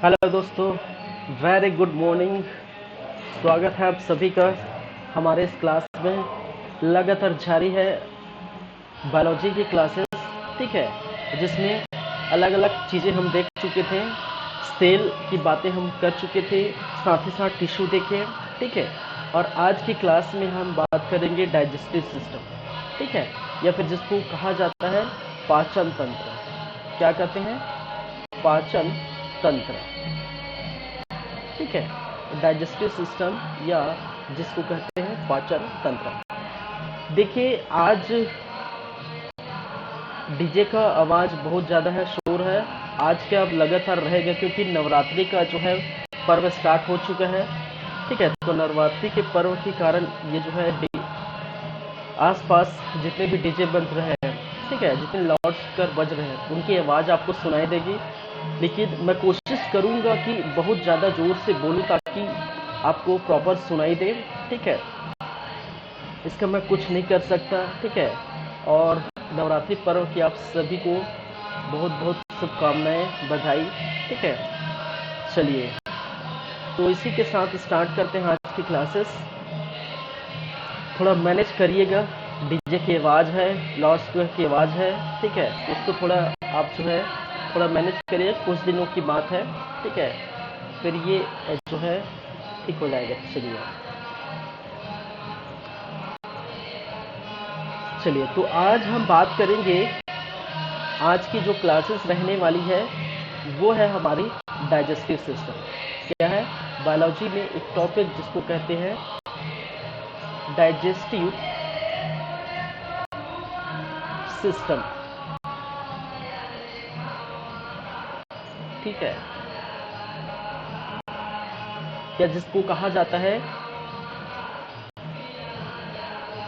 Hello दोस्तों, very good morning. स्वागत है आप सभी का हमारे इस क्लास में। लगातार जारी है बायोलॉजी की क्लासेस, ठीक है, जिसमें अलग अलग चीज़ें हम देख चुके थे। सेल की बातें हम कर चुके थे, साथ ही साथ टिश्यू देखे, ठीक है। और आज की क्लास में हम बात करेंगे डाइजेस्टिव सिस्टम, ठीक है, या फिर जिसको कहा जाता है पाचन तंत्र। क्या कहते हैं? पाचन तंत्र, ठीक है। डाइजेस्टिव सिस्टम या जिसको कहते हैं पाचन तंत्र। देखिए, आज डीजे का आवाज़ बहुत ज़्यादा है, शोर है। आज का अब लगातार रहेगा क्योंकि नवरात्रि का जो है पर्व स्टार्ट हो चुका है, ठीक है। तो नवरात्रि के पर्व के कारण ये जो है आसपास जितने भी डीजे बज रहे हैं, ठीक है, जितने लाउड स्पीकर बज रहे हैं, उनकी आवाज़ आपको सुनाई देगी। लेकिन मैं कोशिश करूंगा कि बहुत ज़्यादा ज़ोर से बोलूं ताकि आपको प्रॉपर सुनाई दे, ठीक है। इसका मैं कुछ नहीं कर सकता, ठीक है। और नवरात्रि पर्व की आप सभी को बहुत बहुत शुभकामनाएं, बधाई, ठीक है। चलिए, तो इसी के साथ स्टार्ट करते हैं आज की क्लासेस। थोड़ा मैनेज करिएगा, डीजे की आवाज़ है, लाउड स्पीकर की आवाज़ है, ठीक है। उसको थोड़ा आप जो है थोड़ा मैनेज करिए, कुछ दिनों की बात है, ठीक है। फिर ये जो है ठीक हो जाएगा। चलिए, तो आज हम बात करेंगे, आज की जो क्लासेस रहने वाली है वो है हमारी डाइजेस्टिव सिस्टम। क्या है? बायोलॉजी में एक टॉपिक जिसको कहते हैं डाइजेस्टिव सिस्टम, ठीक है, या जिसको कहा जाता है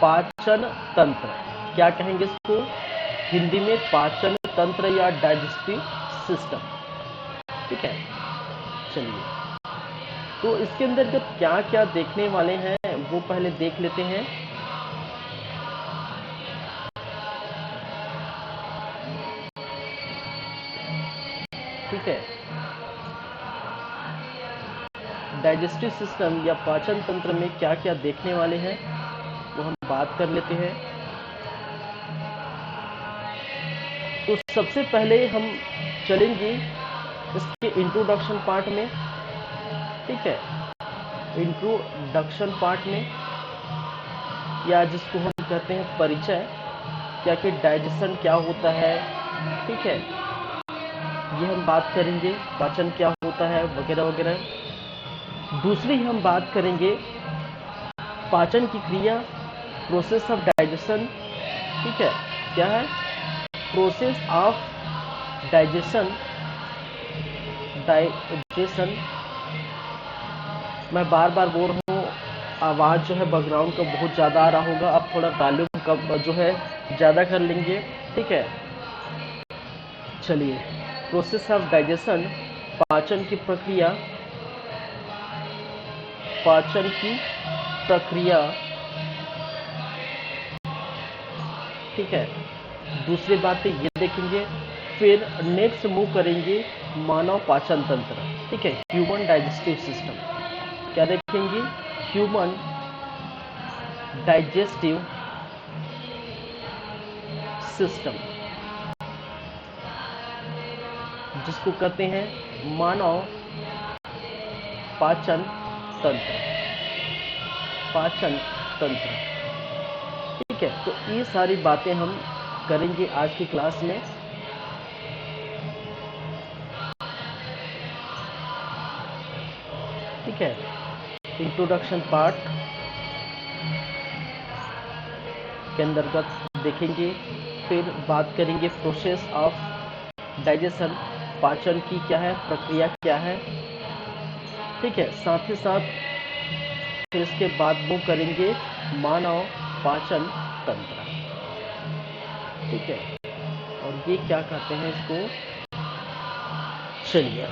पाचन तंत्र। क्या कहेंगे इसको हिंदी में? पाचन तंत्र या डाइजेस्टिव सिस्टम, ठीक है। चलिए, तो इसके अंदर जब क्या क्या देखने वाले हैं वो पहले देख लेते हैं। ठीक है, डाइजेस्टिव सिस्टम या पाचन तंत्र में क्या क्या देखने वाले हैं वो हम बात कर लेते हैं। तो सबसे पहले हम चलेंगे इसके इंट्रोडक्शन पार्ट में, ठीक है। इंट्रोडक्शन पार्ट में, या जिसको हम कहते हैं परिचय, क्या कि डाइजेशन क्या होता है, ठीक है, ये हम बात करेंगे। पाचन क्या होता है वगैरह वगैरह। दूसरी हम बात करेंगे पाचन की क्रिया, प्रोसेस ऑफ डाइजेशन, ठीक है। क्या है? Process of digestion. डाइजेशन, मैं बार बार बोल रहा हूँ, आवाज़ जो है बैकग्राउंड का बहुत ज़्यादा आ रहा होगा। आप थोड़ा वॉल्यूम कम जो है ज़्यादा कर लेंगे, ठीक है। चलिए, प्रोसेस ऑफ डाइजेशन, पाचन की प्रक्रिया, पाचन की प्रक्रिया, ठीक है। दूसरी बात ये देखेंगे। फिर नेक्स्ट मूव करेंगे मानव पाचन तंत्र, ठीक है, ह्यूमन डाइजेस्टिव सिस्टम। क्या देखेंगे? ह्यूमन डाइजेस्टिव सिस्टम, जिसको कहते हैं मानव पाचन तंत्र। पाचन तंत्र, ठीक है। तो ये सारी बातें हम करेंगे आज की क्लास में, ठीक है। इंट्रोडक्शन पार्ट के अंतर्गत देखेंगे। फिर बात करेंगे प्रोसेस ऑफ डाइजेशन, पाचन की क्या है प्रक्रिया, क्या है, ठीक है। साथ ही साथ फिर इसके बाद वो करेंगे मानव पाचन तंत्र, ठीक है। और ये क्या कहते हैं इसको? चलिए,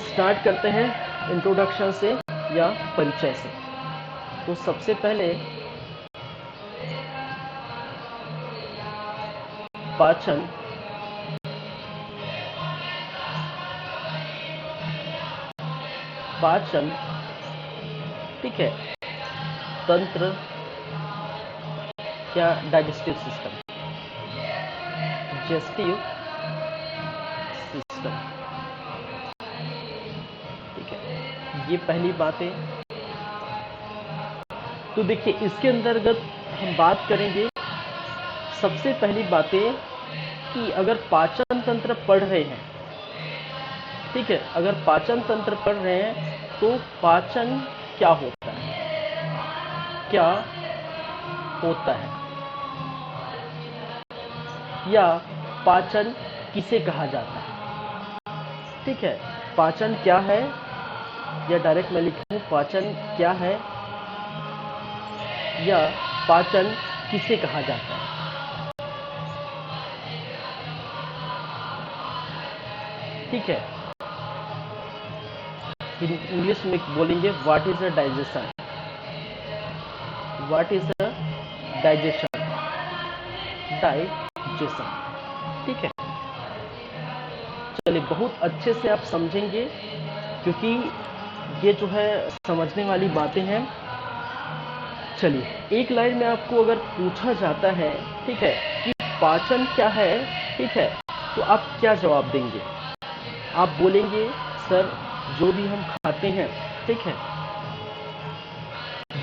स्टार्ट करते हैं इंट्रोडक्शन से या परिचय से। तो सबसे पहले पाचन पाचन, ठीक है, तंत्र क्या डाइजेस्टिव सिस्टम, डाइजेस्टिव सिस्टम, ठीक है, ये पहली बात है। तो देखिए इसके अंतर्गत हम बात करेंगे सबसे पहली बातें कि अगर पाचन तंत्र पढ़ रहे हैं, ठीक है, अगर पाचन तंत्र पढ़ रहे हैं तो पाचन क्या होता है, क्या होता है, या पाचन किसे कहा जाता है, ठीक है, पाचन क्या है, या डायरेक्ट मैं लिखूं पाचन क्या है या पाचन किसे कहा जाता है। ठीक है, इंग्लिश में बोलेंगे what is a digestion, what is a digestion, digestion, ठीक है। चलिए बहुत अच्छे से आप समझेंगे क्योंकि ये जो है समझने वाली बातें हैं। चलिए एक लाइन में आपको अगर पूछा जाता है, ठीक है, कि पाचन क्या है, ठीक है, तो आप क्या जवाब देंगे? आप बोलेंगे सर जो भी हम खाते हैं, ठीक है,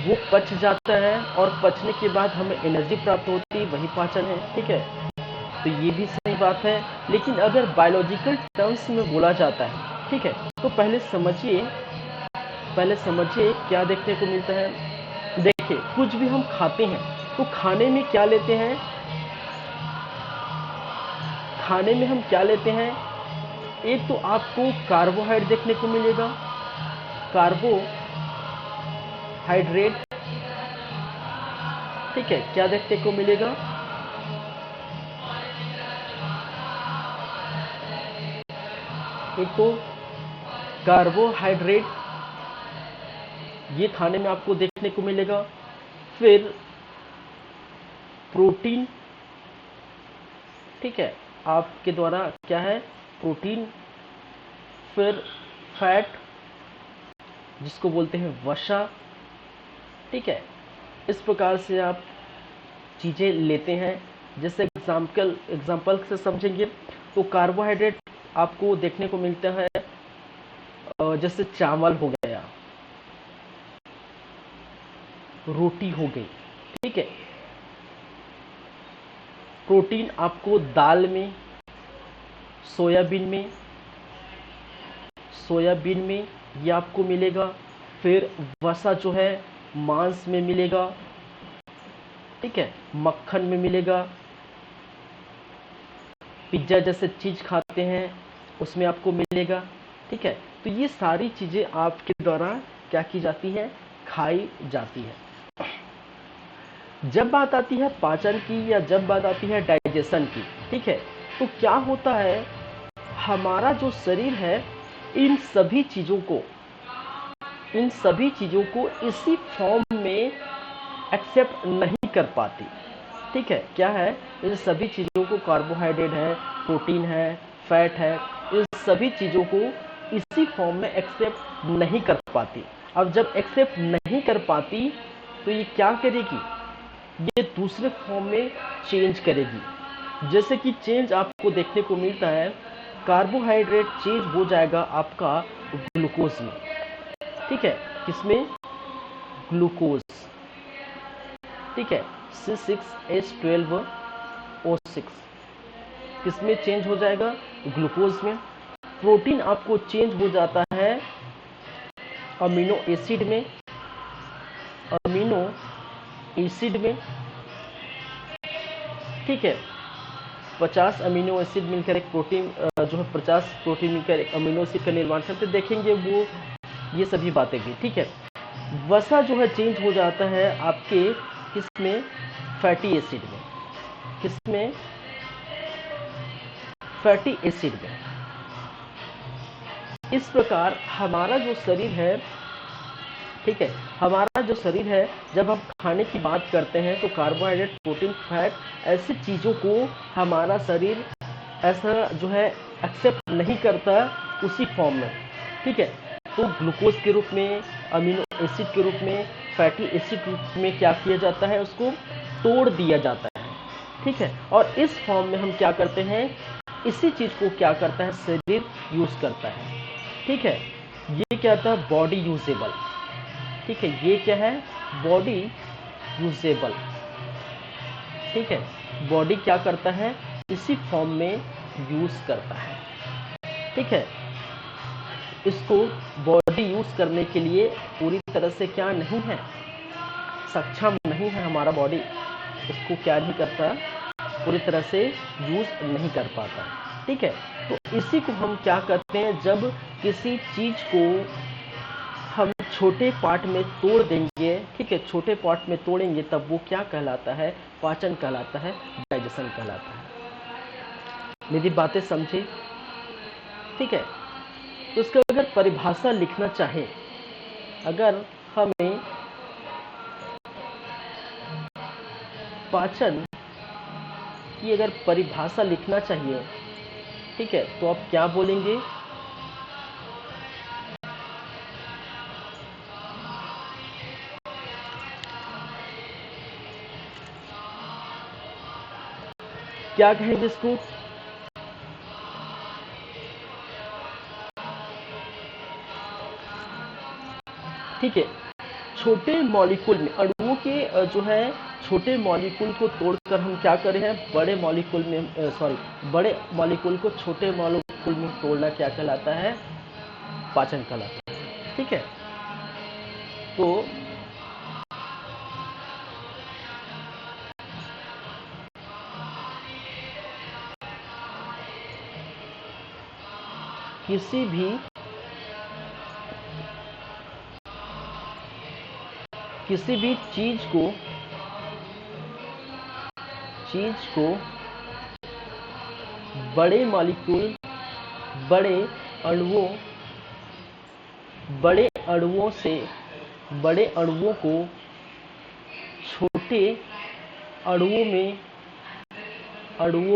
वो पच जाता है और पचने के बाद हमें एनर्जी प्राप्त होती है, वही पाचन है, ठीक है। तो ये भी सही बात है, लेकिन अगर बायोलॉजिकल टर्म्स में बोला जाता है, ठीक है, तो पहले समझिए क्या देखने को मिलता है। देखिए कुछ भी हम खाते हैं तो खाने में क्या लेते हैं, खाने में हम क्या लेते हैं, एक तो आपको कार्बोहाइड्रेट देखने को मिलेगा, कार्बोहाइड्रेट, ठीक है, क्या देखने को मिलेगा, एक तो कार्बोहाइड्रेट, ये खाने में आपको देखने को मिलेगा। फिर प्रोटीन, ठीक है, आपके द्वारा क्या है, प्रोटीन। फिर फैट जिसको बोलते हैं वसा, ठीक है। इस प्रकार से आप चीज़ें लेते हैं। जैसे एग्जाम्पल से समझेंगे तो कार्बोहाइड्रेट आपको देखने को मिलता है जैसे चावल हो गया, रोटी हो गई, ठीक है। प्रोटीन आपको दाल में, सोयाबीन में ये आपको मिलेगा। फिर वसा जो है मांस में मिलेगा, ठीक है, मक्खन में मिलेगा। पिज्ज़ा जैसे चीज़ खाते हैं उसमें आपको मिलेगा, ठीक है। तो ये सारी चीज़ें आपके द्वारा क्या की जाती है, खाई जाती है। जब बात आती है पाचन की या जब बात आती है डाइजेशन की, ठीक है, तो क्या होता है, हमारा जो शरीर है इन सभी चीज़ों को इसी फॉर्म में एक्सेप्ट नहीं कर पाती, ठीक है। क्या है, इन सभी चीज़ों को, कार्बोहाइड्रेट है, प्रोटीन है, फैट है, इन सभी चीज़ों को इसी फॉर्म में एक्सेप्ट नहीं कर पाती। अब जब एक्सेप्ट नहीं कर पाती तो ये क्या करेगी, ये दूसरे फॉर्म में चेंज करेगी। जैसे कि चेंज आपको देखने को मिलता है, कार्बोहाइड्रेट चेंज हो जाएगा आपका ग्लूकोज में, ठीक है, किसमें, ग्लूकोज, ठीक है, C6H12O6 किसमें चेंज हो जाएगा, ग्लूकोज में। प्रोटीन आपको चेंज हो जाता है अमीनो एसिड में, ठीक है। 50 अमीनो एसिड मिलकर एक प्रोटीन जो है 50 प्रोटीन मिलकर एक अमीनो एसिड का निर्माण करते, देखेंगे वो ये सभी बातें भी, ठीक है। वसा जो है चेंज हो जाता है आपके किसमें, फैटी एसिड में, किसमें, फैटी एसिड में। इस प्रकार हमारा जो शरीर है, ठीक है, हमारा जो शरीर है जब हम खाने की बात करते हैं तो कार्बोहाइड्रेट, प्रोटीन, फैट ऐसी चीज़ों को हमारा शरीर ऐसा जो है एक्सेप्ट नहीं करता उसी फॉर्म में, ठीक है। तो ग्लूकोज के रूप में, अमीनो एसिड के रूप में, फैटी एसिड के रूप में क्या किया जाता है, उसको तोड़ दिया जाता है। ठीक है, और इस फॉर्म में हम क्या करते हैं, इसी चीज को क्या करता है शरीर यूज करता है। ठीक है, ये क्या होता है बॉडी यूजेबल। ठीक है, ये क्या है बॉडी यूजेबल। ठीक है, बॉडी क्या करता है इसी फॉर्म में यूज करता है। ठीक है, इसको बॉडी यूज करने के लिए पूरी तरह से क्या नहीं है, सक्षम नहीं है हमारा बॉडी, इसको क्या नहीं करता, पूरी तरह से यूज नहीं कर पाता। ठीक है, तो इसी को हम क्या करते हैं, जब किसी चीज को हम छोटे पार्ट में तोड़ देंगे, ठीक है, छोटे पार्ट में तोड़ेंगे, तब वो क्या कहलाता है, पाचन कहलाता है, डाइजेशन कहलाता है। मेरी बातें समझे। ठीक है, तो उसका अगर परिभाषा लिखना चाहे, अगर हमें पाचन की अगर परिभाषा लिखना चाहिए, ठीक है, तो आप क्या बोलेंगे, क्या कहेंगे इसको, ठीक है, छोटे मॉलिक्यूल में अणुओं के जो है छोटे मॉलिक्यूल को तोड़कर हम क्या कर रहे हैं, बड़े मॉलिक्यूल में बड़े मॉलिक्यूल को छोटे मॉलिक्यूल में तोड़ना क्या कहलाता है, पाचन कहलाता है। ठीक है, तो किसी भी चीज को बड़े मॉलिक्यूल, बड़े अणुओं से बड़े अणुओं को छोटे अणुओं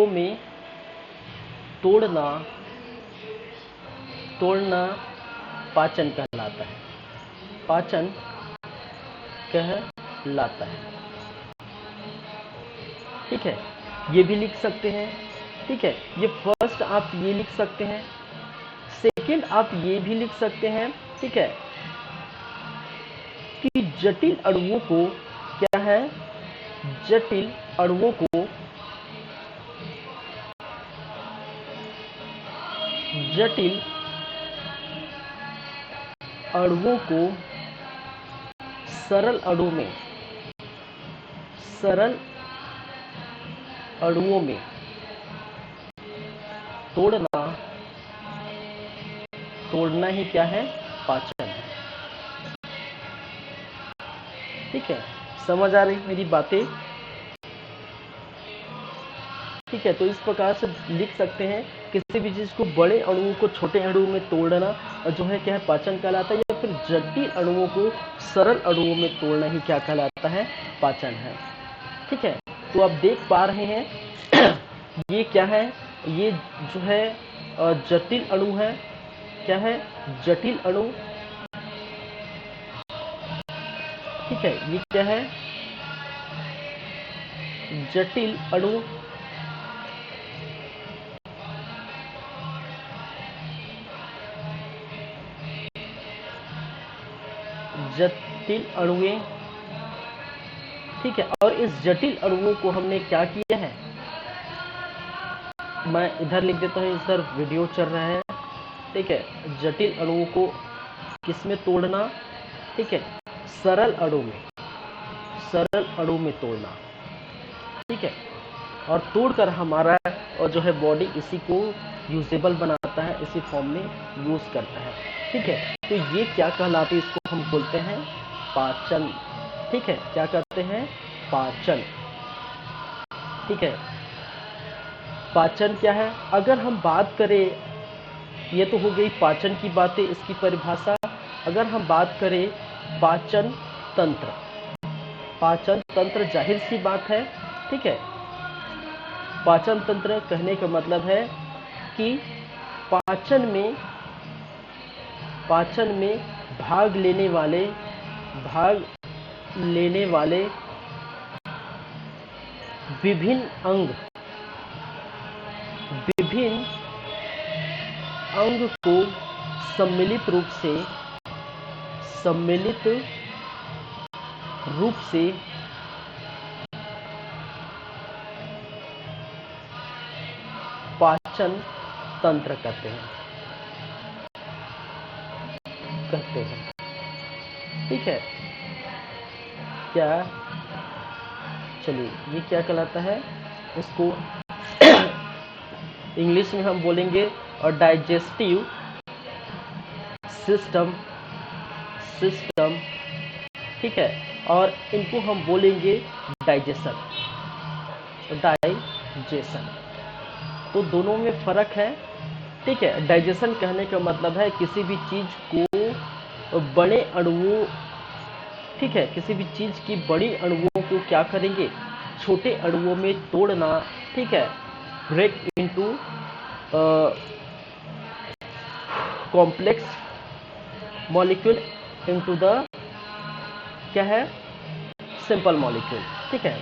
में तोड़ना पाचन कहलाता है, पाचन कहलाता है। ठीक है, ये भी लिख सकते हैं। ठीक है, ये फर्स्ट आप ये लिख सकते हैं, सेकंड आप ये भी लिख सकते हैं। ठीक है, कि जटिल अणुओं को क्या है, जटिल अणुओं को सरल अणुओं में तोड़ना ही क्या है, पाचन है। ठीक है, समझ आ रही मेरी बातें। ठीक है, तो इस प्रकार से लिख सकते हैं, किसी भी चीज को बड़े अणुओं को छोटे अणुओं में तोड़ना जो है क्या है, पाचन कहलाता है, या फिर जटिल अणुओं को सरल अणुओं में तोड़ना ही क्या कहलाता है, पाचन है। ठीक है, तो आप देख पा रहे हैं ये क्या है, ये जो है जटिल अणु है, क्या है, जटिल अणु। ठीक है, ये क्या है, जटिल अणु। जटिल अणुएं। ठीक है, और इस जटिल अणुओं को हमने क्या किया है, मैं इधर लिख देता हूँ, इधर वीडियो चल रहा है। ठीक है, जटिल अणुओं को किसमें तोड़ना, ठीक है, सरल अणु में तोड़ना। ठीक है, और तोड़कर हमारा और जो है बॉडी इसी को यूजेबल बनाता है, इसी फॉर्म में यूज करता है। ठीक है, तो ये क्या कहलाते हैं, इसको हम बोलते हैं पाचन। ठीक है, क्या कहते हैं, पाचन। ठीक है, पाचन क्या है, अगर हम बात करें, ये तो हो गई पाचन की बातें, इसकी परिभाषा। अगर हम बात करें पाचन तंत्र जाहिर सी बात है। ठीक है, पाचन तंत्र कहने का मतलब है कि पाचन में भाग लेने वाले विभिन्न अंग को सम्मिलित रूप से पाचन तंत्र कहते हैं। ठीक है, क्या, चलिए ये क्या कहलाता है, इसको इंग्लिश में हम बोलेंगे और डाइजेस्टिव सिस्टम। ठीक है, और इनको हम बोलेंगे डाइजेशन। तो दोनों में फर्क है। ठीक है, डाइजेशन कहने का मतलब है किसी भी चीज को बड़े अणुओं, ठीक है, किसी भी चीज की बड़ी अणुओं को क्या करेंगे, छोटे अणुओं में तोड़ना। ठीक है, break into complex molecule into the, क्या है, सिंपल मॉलिक्यूल। ठीक है,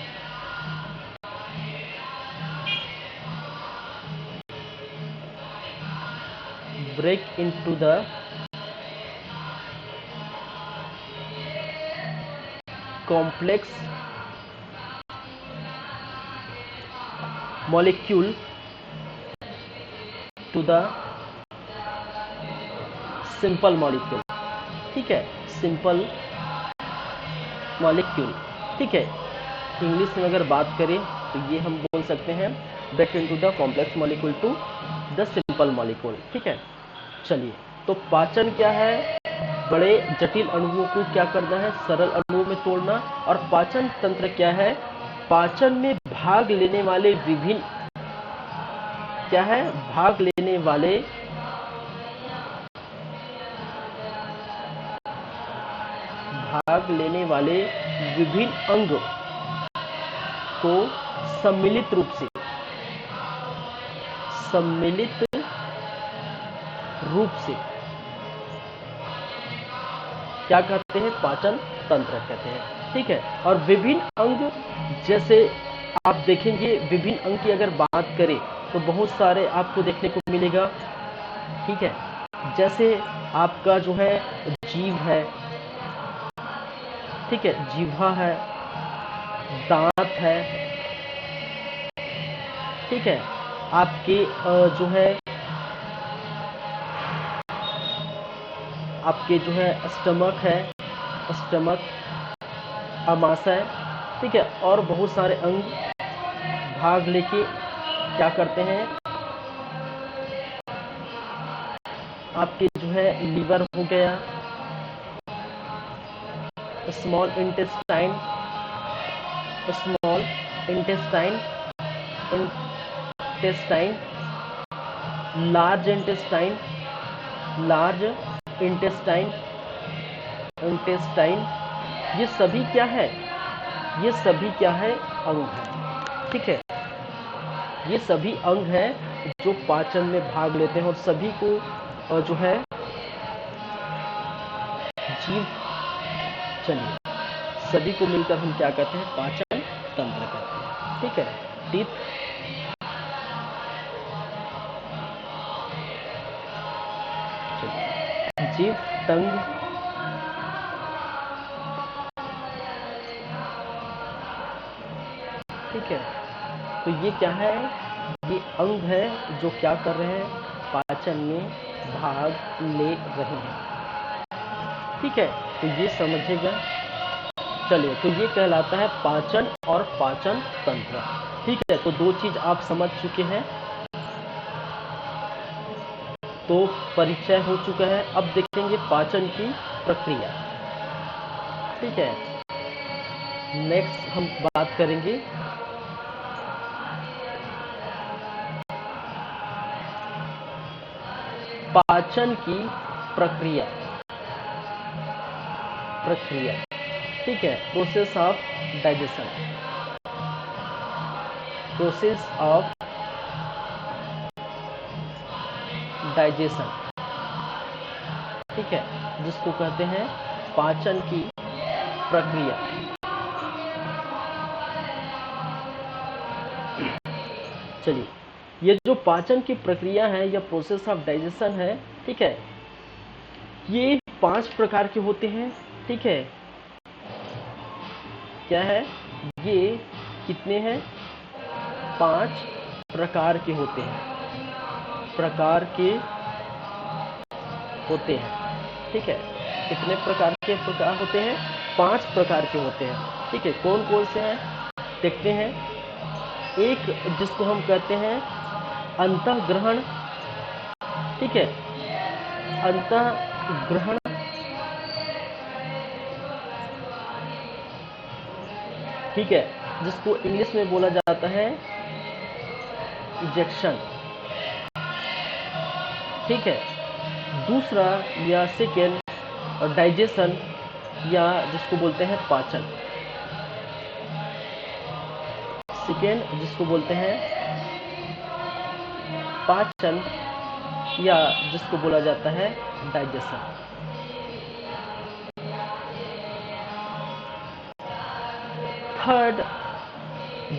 break into the complex molecule to the simple molecule. ठीक है, सिंपल मॉलिक्यूल। ठीक है, इंग्लिश में अगर बात करें तो ये हम बोल सकते हैं break into the complex molecule to the simple molecule. ठीक है, चलिए, तो पाचन क्या है, बड़े जटिल अणुओं को क्या करना है, सरल अणुओं में तोड़ना। और पाचन तंत्र क्या है, पाचन में भाग लेने वाले विभिन्न, क्या है, भाग लेने वाले विभिन्न अंग को सम्मिलित रूप से क्या कहते हैं, पाचन तंत्र कहते हैं। ठीक है, और विभिन्न अंग, जैसे आप देखेंगे विभिन्न अंग की अगर बात करें तो बहुत सारे आपको देखने को मिलेगा। ठीक है, जैसे आपका जो है जीभ है, ठीक है, जीवा है, दांत है, ठीक है, आपके जो है स्टमक है, आमाशय। ठीक है, और बहुत सारे अंग भाग लेके क्या करते हैं, आपके जो है लीवर हो गया, स्मॉल इंटेस्टाइन, लार्ज इंटेस्टाइन, ये सभी क्या है, अंग है। ठीक है, ये सभी अंग हैं जो पाचन में भाग लेते हैं और सभी को जो है जीव, चलिए, सभी को मिलकर हम क्या कहते हैं, पाचन तंत्र कहते हैं। ठीक है, टीथ, जीव, टंग, ठीक है, तो ये क्या है, ये अंग है जो क्या कर रहे हैं, पाचन में भाग ले रहे हैं। ठीक है, तो ये समझिएगा। चलिए, तो ये कहलाता है पाचन और पाचन तंत्र। ठीक है, तो दो चीज आप समझ चुके हैं, तो परिचय हो चुका है। अब देखेंगे पाचन की प्रक्रिया। ठीक है, नेक्स्ट हम बात करेंगे पाचन की प्रक्रिया। ठीक है, प्रोसेस ऑफ डाइजेशन, ठीक है, जिसको कहते हैं पाचन की प्रक्रिया। चलिए, ये जो पाचन की प्रक्रिया है या प्रोसेस ऑफ डाइजेशन है, ठीक है, ये 5 प्रकार के होते हैं। ठीक है, क्या है ये, कितने हैं, 5 प्रकार के होते हैं, प्रकार के होते हैं। ठीक है, कितने प्रकार के होते हैं, 5 प्रकार के होते हैं। ठीक है, कौन कौन से हैं देखते हैं। एक जिसको हम कहते हैं अंतःग्रहण, ठीक है, अंतःग्रहण, ठीक है, जिसको इंग्लिश में बोला जाता है इजेक्शन। ठीक है, दूसरा या सेकेंड डाइजेशन, या जिसको बोलते हैं पाचन। सेकेंड जिसको बोलते हैं पाचन, या जिसको बोला जाता है डाइजेशन। थर्ड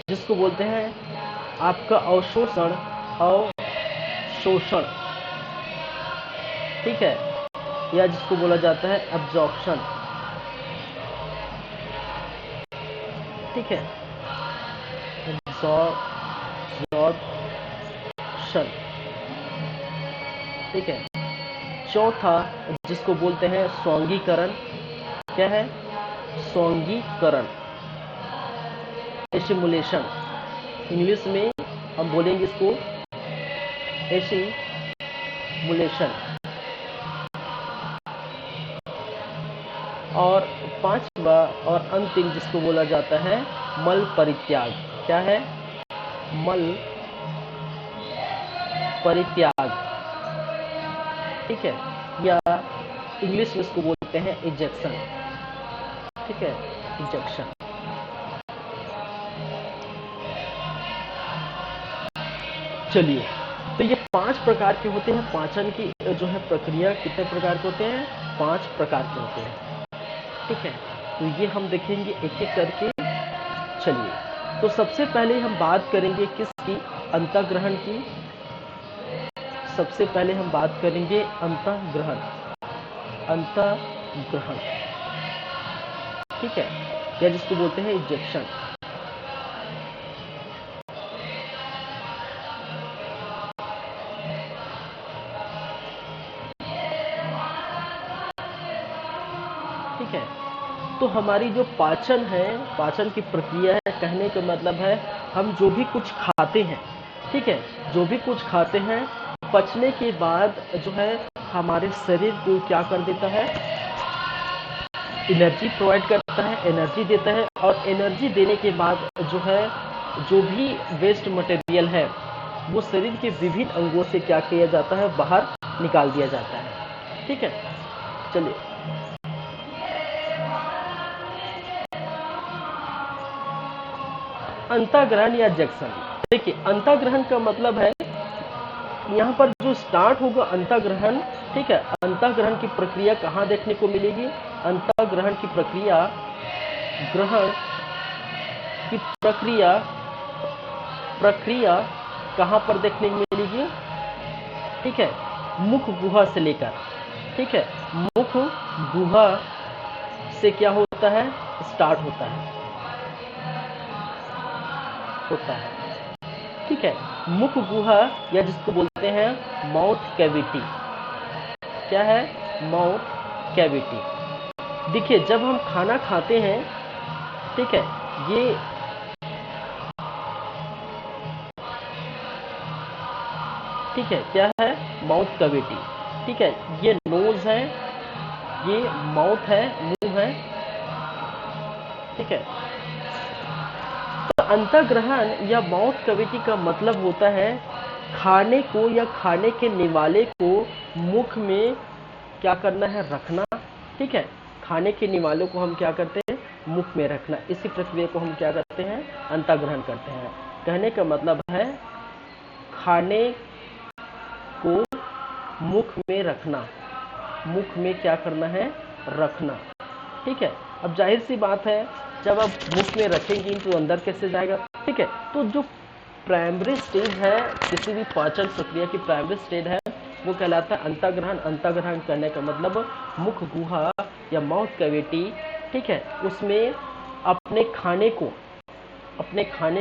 जिसको बोलते हैं आपका अवशोषण, अवशोषण, ठीक है, या जिसको बोला जाता है एब्जॉर्प्शन। ठीक है, एब्जॉर्प्शन। ठीक है, चौथा जिसको बोलते हैं स्वांगीकरण। क्या है, स्वांगीकरण, एसिमुलेशन। इंग्लिश में हम बोलेंगे इसको एसिमुलेशन। और पांचवा और अंतिम जिसको बोला जाता है मल परित्याग। क्या है, मल परित्याग। ठीक है, या इंग्लिश में इसको बोलते हैं इजेक्शन। ठीक है, इजेक्शन। चलिए, तो ये 5 प्रकार के होते हैं। पाचन की जो है प्रक्रिया कितने प्रकार के होते हैं, 5 प्रकार के होते हैं। ठीक है, तो ये हम देखेंगे एक एक करके। चलिए, तो सबसे पहले हम बात करेंगे किसकी, अंतःग्रहण की। सबसे पहले हम बात करेंगे अंतःग्रहण, अंतःग्रहण। ठीक है, या जिसको बोलते हैं इंजेक्शन। ठीक है, तो हमारी जो पाचन है, पाचन की प्रक्रिया है, कहने का मतलब है हम जो भी कुछ खाते हैं, ठीक है, जो भी कुछ खाते हैं, पचने के बाद जो है हमारे शरीर को क्या कर देता है, एनर्जी प्रोवाइड करता है, एनर्जी देता है। और एनर्जी देने के बाद जो है, जो भी वेस्ट मटेरियल है वो शरीर के विभिन्न अंगों से क्या किया जाता है, बाहर निकाल दिया जाता है। ठीक है, चलिए, अंतःग्रहण या जंक्शन। देखिए, अंतःग्रहण का मतलब है यहाँ पर जो स्टार्ट होगा अंतःग्रहण। ठीक है, अंतःग्रहण की प्रक्रिया कहाँ देखने को मिलेगी, अंतःग्रहण की प्रक्रिया, ग्रहण की प्रक्रिया, प्रक्रिया कहाँ पर देखने को मिलेगी। ठीक है, मुख गुहा से लेकर, ठीक है, मुख गुहा से क्या होता है, स्टार्ट होता है, ठीक है, मुख गुहा, या जिसको बोलते हैं माउथ कैविटी। क्या है, माउथ कैविटी। देखिए, जब हम खाना खाते हैं, ठीक है, ये ठीक है, क्या है, माउथ कैविटी। ठीक है, ये नोज है, ये माउथ है, मुंह है। ठीक है, तो अंतःग्रहण या माउथ कैविटी का मतलब होता है खाने को या खाने के निवाले को मुख में क्या करना है, रखना। ठीक है, खाने के निवालों को हम क्या करते हैं, मुख में रखना। इसी प्रक्रिया को हम क्या करते हैं, अंतःग्रहण करते हैं। कहने का मतलब है खाने को मुख में रखना। मुख में क्या करना है, रखना। ठीक है, अब जाहिर सी बात है जब आप मुख में रखेंगे तो अंदर कैसे जाएगा। ठीक है, तो जो प्राइमरी स्टेज है किसी भी पाचन प्रक्रिया की प्राइमरी स्टेज है वो कहलाता है अंतःग्रहण। अंतःग्रहण करने का मतलब मुख गुहा या माउथ कैविटी, ठीक है, उसमें अपने खाने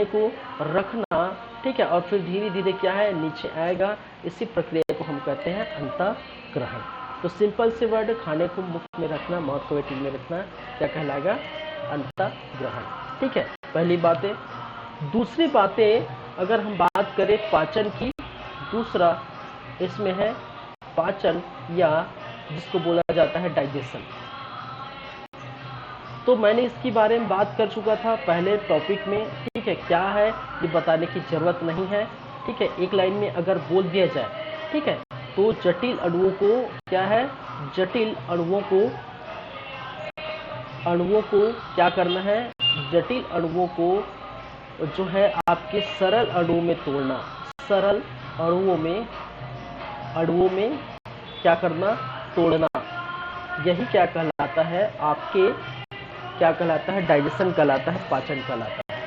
को रखना। ठीक है, और फिर धीरे धीरे क्या है, नीचे आएगा। इसी प्रक्रिया को हम कहते हैं अंतःग्रहण। तो सिंपल से वर्ड, खाने को मुख में रखना, माउथ कैविटी में रखना, क्या कहलाएगा, अंतःग्रहण। ठीक है, पहली बातें। दूसरी बातें अगर हम बात करें पाचन की, दूसरा इसमें है पाचन या जिसको बोला जाता है डाइजेशन। तो मैंने इसके बारे में बात कर चुका था पहले टॉपिक में। ठीक है, क्या है ये बताने की जरूरत नहीं है। ठीक है, एक लाइन में अगर बोल दिया जाए, ठीक है, तो जटिल अणुओं को क्या है, जटिल अणुओं को क्या करना है, जटिल अणुओं को जो है आपके सरल अणुओं में तोड़ना। सरल अणुओं में क्या करना, तोड़ना। यही क्या कहलाता है, आपके क्या कहलाता है, डाइजेशन कहलाता है, पाचन कहलाता है।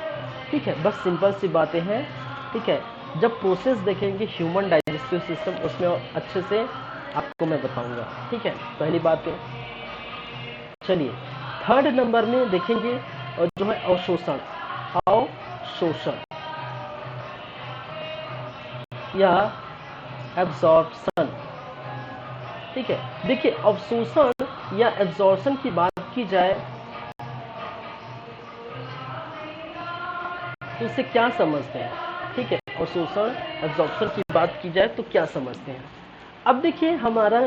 ठीक है, बस सिंपल सी बातें हैं। ठीक है, जब प्रोसेस देखेंगे ह्यूमन डाइजेस्टिव सिस्टम, उसमें अच्छे से आपको मैं बताऊंगा। ठीक है, पहली बात है। चलिए थर्ड नंबर में देखेंगे और जो है अवशोषण। अवशोषण या एब्जॉर्प्शन। ठीक है, देखिए अवशोषण या एब्जॉर्प्शन की बात की जाए तो इससे क्या समझते हैं। ठीक है, अवशोषण एब्जॉर्प्शन की बात की जाए तो क्या समझते हैं। अब देखिए हमारा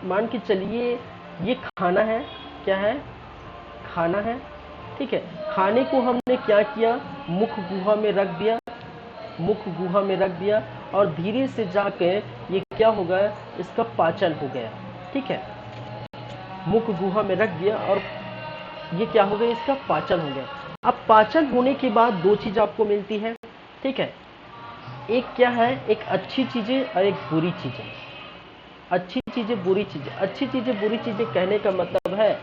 मान के चलिए ये खाना है, क्या है, खाना है। ठीक है, खाने को हमने क्या किया, मुख गुहा में रख दिया, मुख गुहा में रख दिया और धीरे से जाकर ये क्या हो गया, इसका पाचन हो गया। ठीक है, मुख गुहा में रख दिया और ये क्या हो गया, इसका पाचन हो गया। अब पाचन होने के बाद दो चीज आपको मिलती है। ठीक है, एक क्या है, एक अच्छी चीजें और एक बुरी चीजें। अच्छी चीजें बुरी चीजें, अच्छी चीजें बुरी चीजें कहने का मतलब है,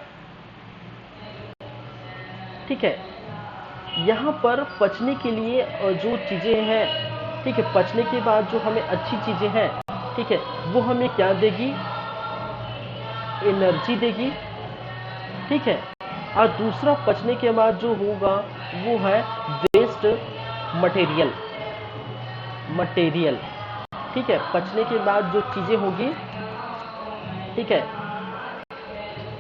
ठीक है, यहाँ पर पचने के लिए जो चीजें हैं, ठीक है, पचने के बाद जो हमें अच्छी चीजें हैं, ठीक है, वो हमें क्या देगी, एनर्जी देगी। ठीक है, और दूसरा पचने के बाद जो होगा वो है वेस्ट मटेरियल। ठीक है, पचने के बाद जो चीजें होगी, ठीक है,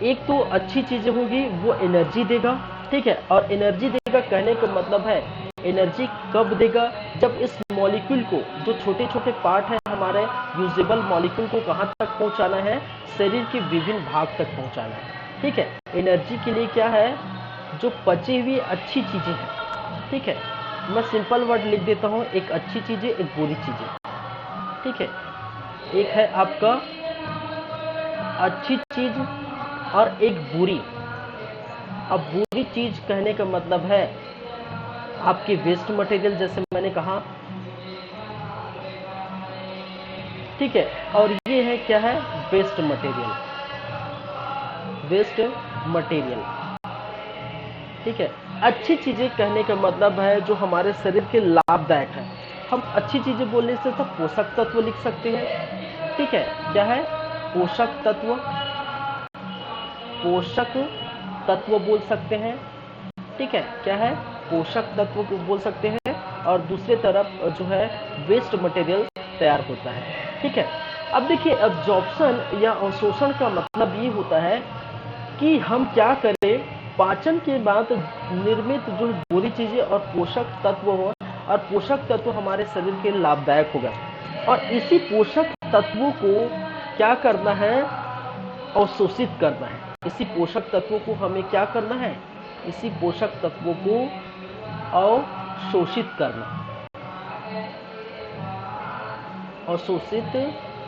एक तो अच्छी चीजें होगी वो एनर्जी देगा। ठीक है, और एनर्जी देगा कहने का मतलब है, एनर्जी कब देगा, जब इस मॉलिक्यूल को, जो छोटे छोटे पार्ट है हमारे यूजेबल मॉलिक्यूल को कहाँ तक पहुंचाना है, शरीर के विभिन्न भाग तक पहुंचाना है। ठीक है, एनर्जी के लिए क्या है, जो पची हुई अच्छी चीजें हैं। ठीक है, मैं सिंपल वर्ड लिख देता हूं, एक अच्छी चीजें, एक बुरी चीजें। ठीक है, एक है आपका अच्छी चीज और एक बुरी। अब बुरी चीज कहने का मतलब है आपकी वेस्ट मटेरियल, जैसे मैंने कहा। ठीक है, और ये है क्या है, वेस्ट मटेरियल। ठीक है, अच्छी चीजें कहने का मतलब है जो हमारे शरीर के लाभदायक है। हम अच्छी चीजें बोलने से सब पोषक तत्व लिख सकते हैं। ठीक है, क्या है, पोषक तत्व बोल सकते हैं। ठीक है, क्या है, पोषक तत्व को बोल सकते हैं, और दूसरी तरफ जो है वेस्ट मटेरियल तैयार होता है। ठीक है, अब देखिए एब्जॉर्प्शन या अवशोषण का मतलब ये होता है कि हम क्या करें, पाचन के बाद निर्मित जो बुरी चीजें और पोषक तत्व हो, और पोषक तत्व हमारे शरीर के लाभदायक होगा, और इसी पोषक तत्वों को क्या करना है, अवशोषित करना है। इसी पोषक तत्वों को हमें क्या करना है, इसी पोषक तत्वों को अवशोषित करना, अवशोषित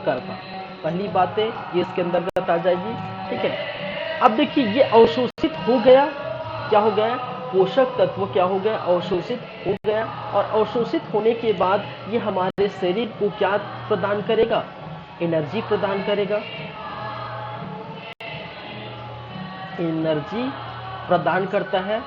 करना। पहली बातें ये इसके अंतर्गत आ जाएगी। ठीक है, अब देखिए ये अवशोषित हो गया, क्या हो गया, पोषक तत्व क्या हो गया, अवशोषित हो गया, और अवशोषित होने के बाद ये हमारे शरीर को क्या प्रदान करेगा, एनर्जी प्रदान करेगा। एनर्जी प्रदान करता है।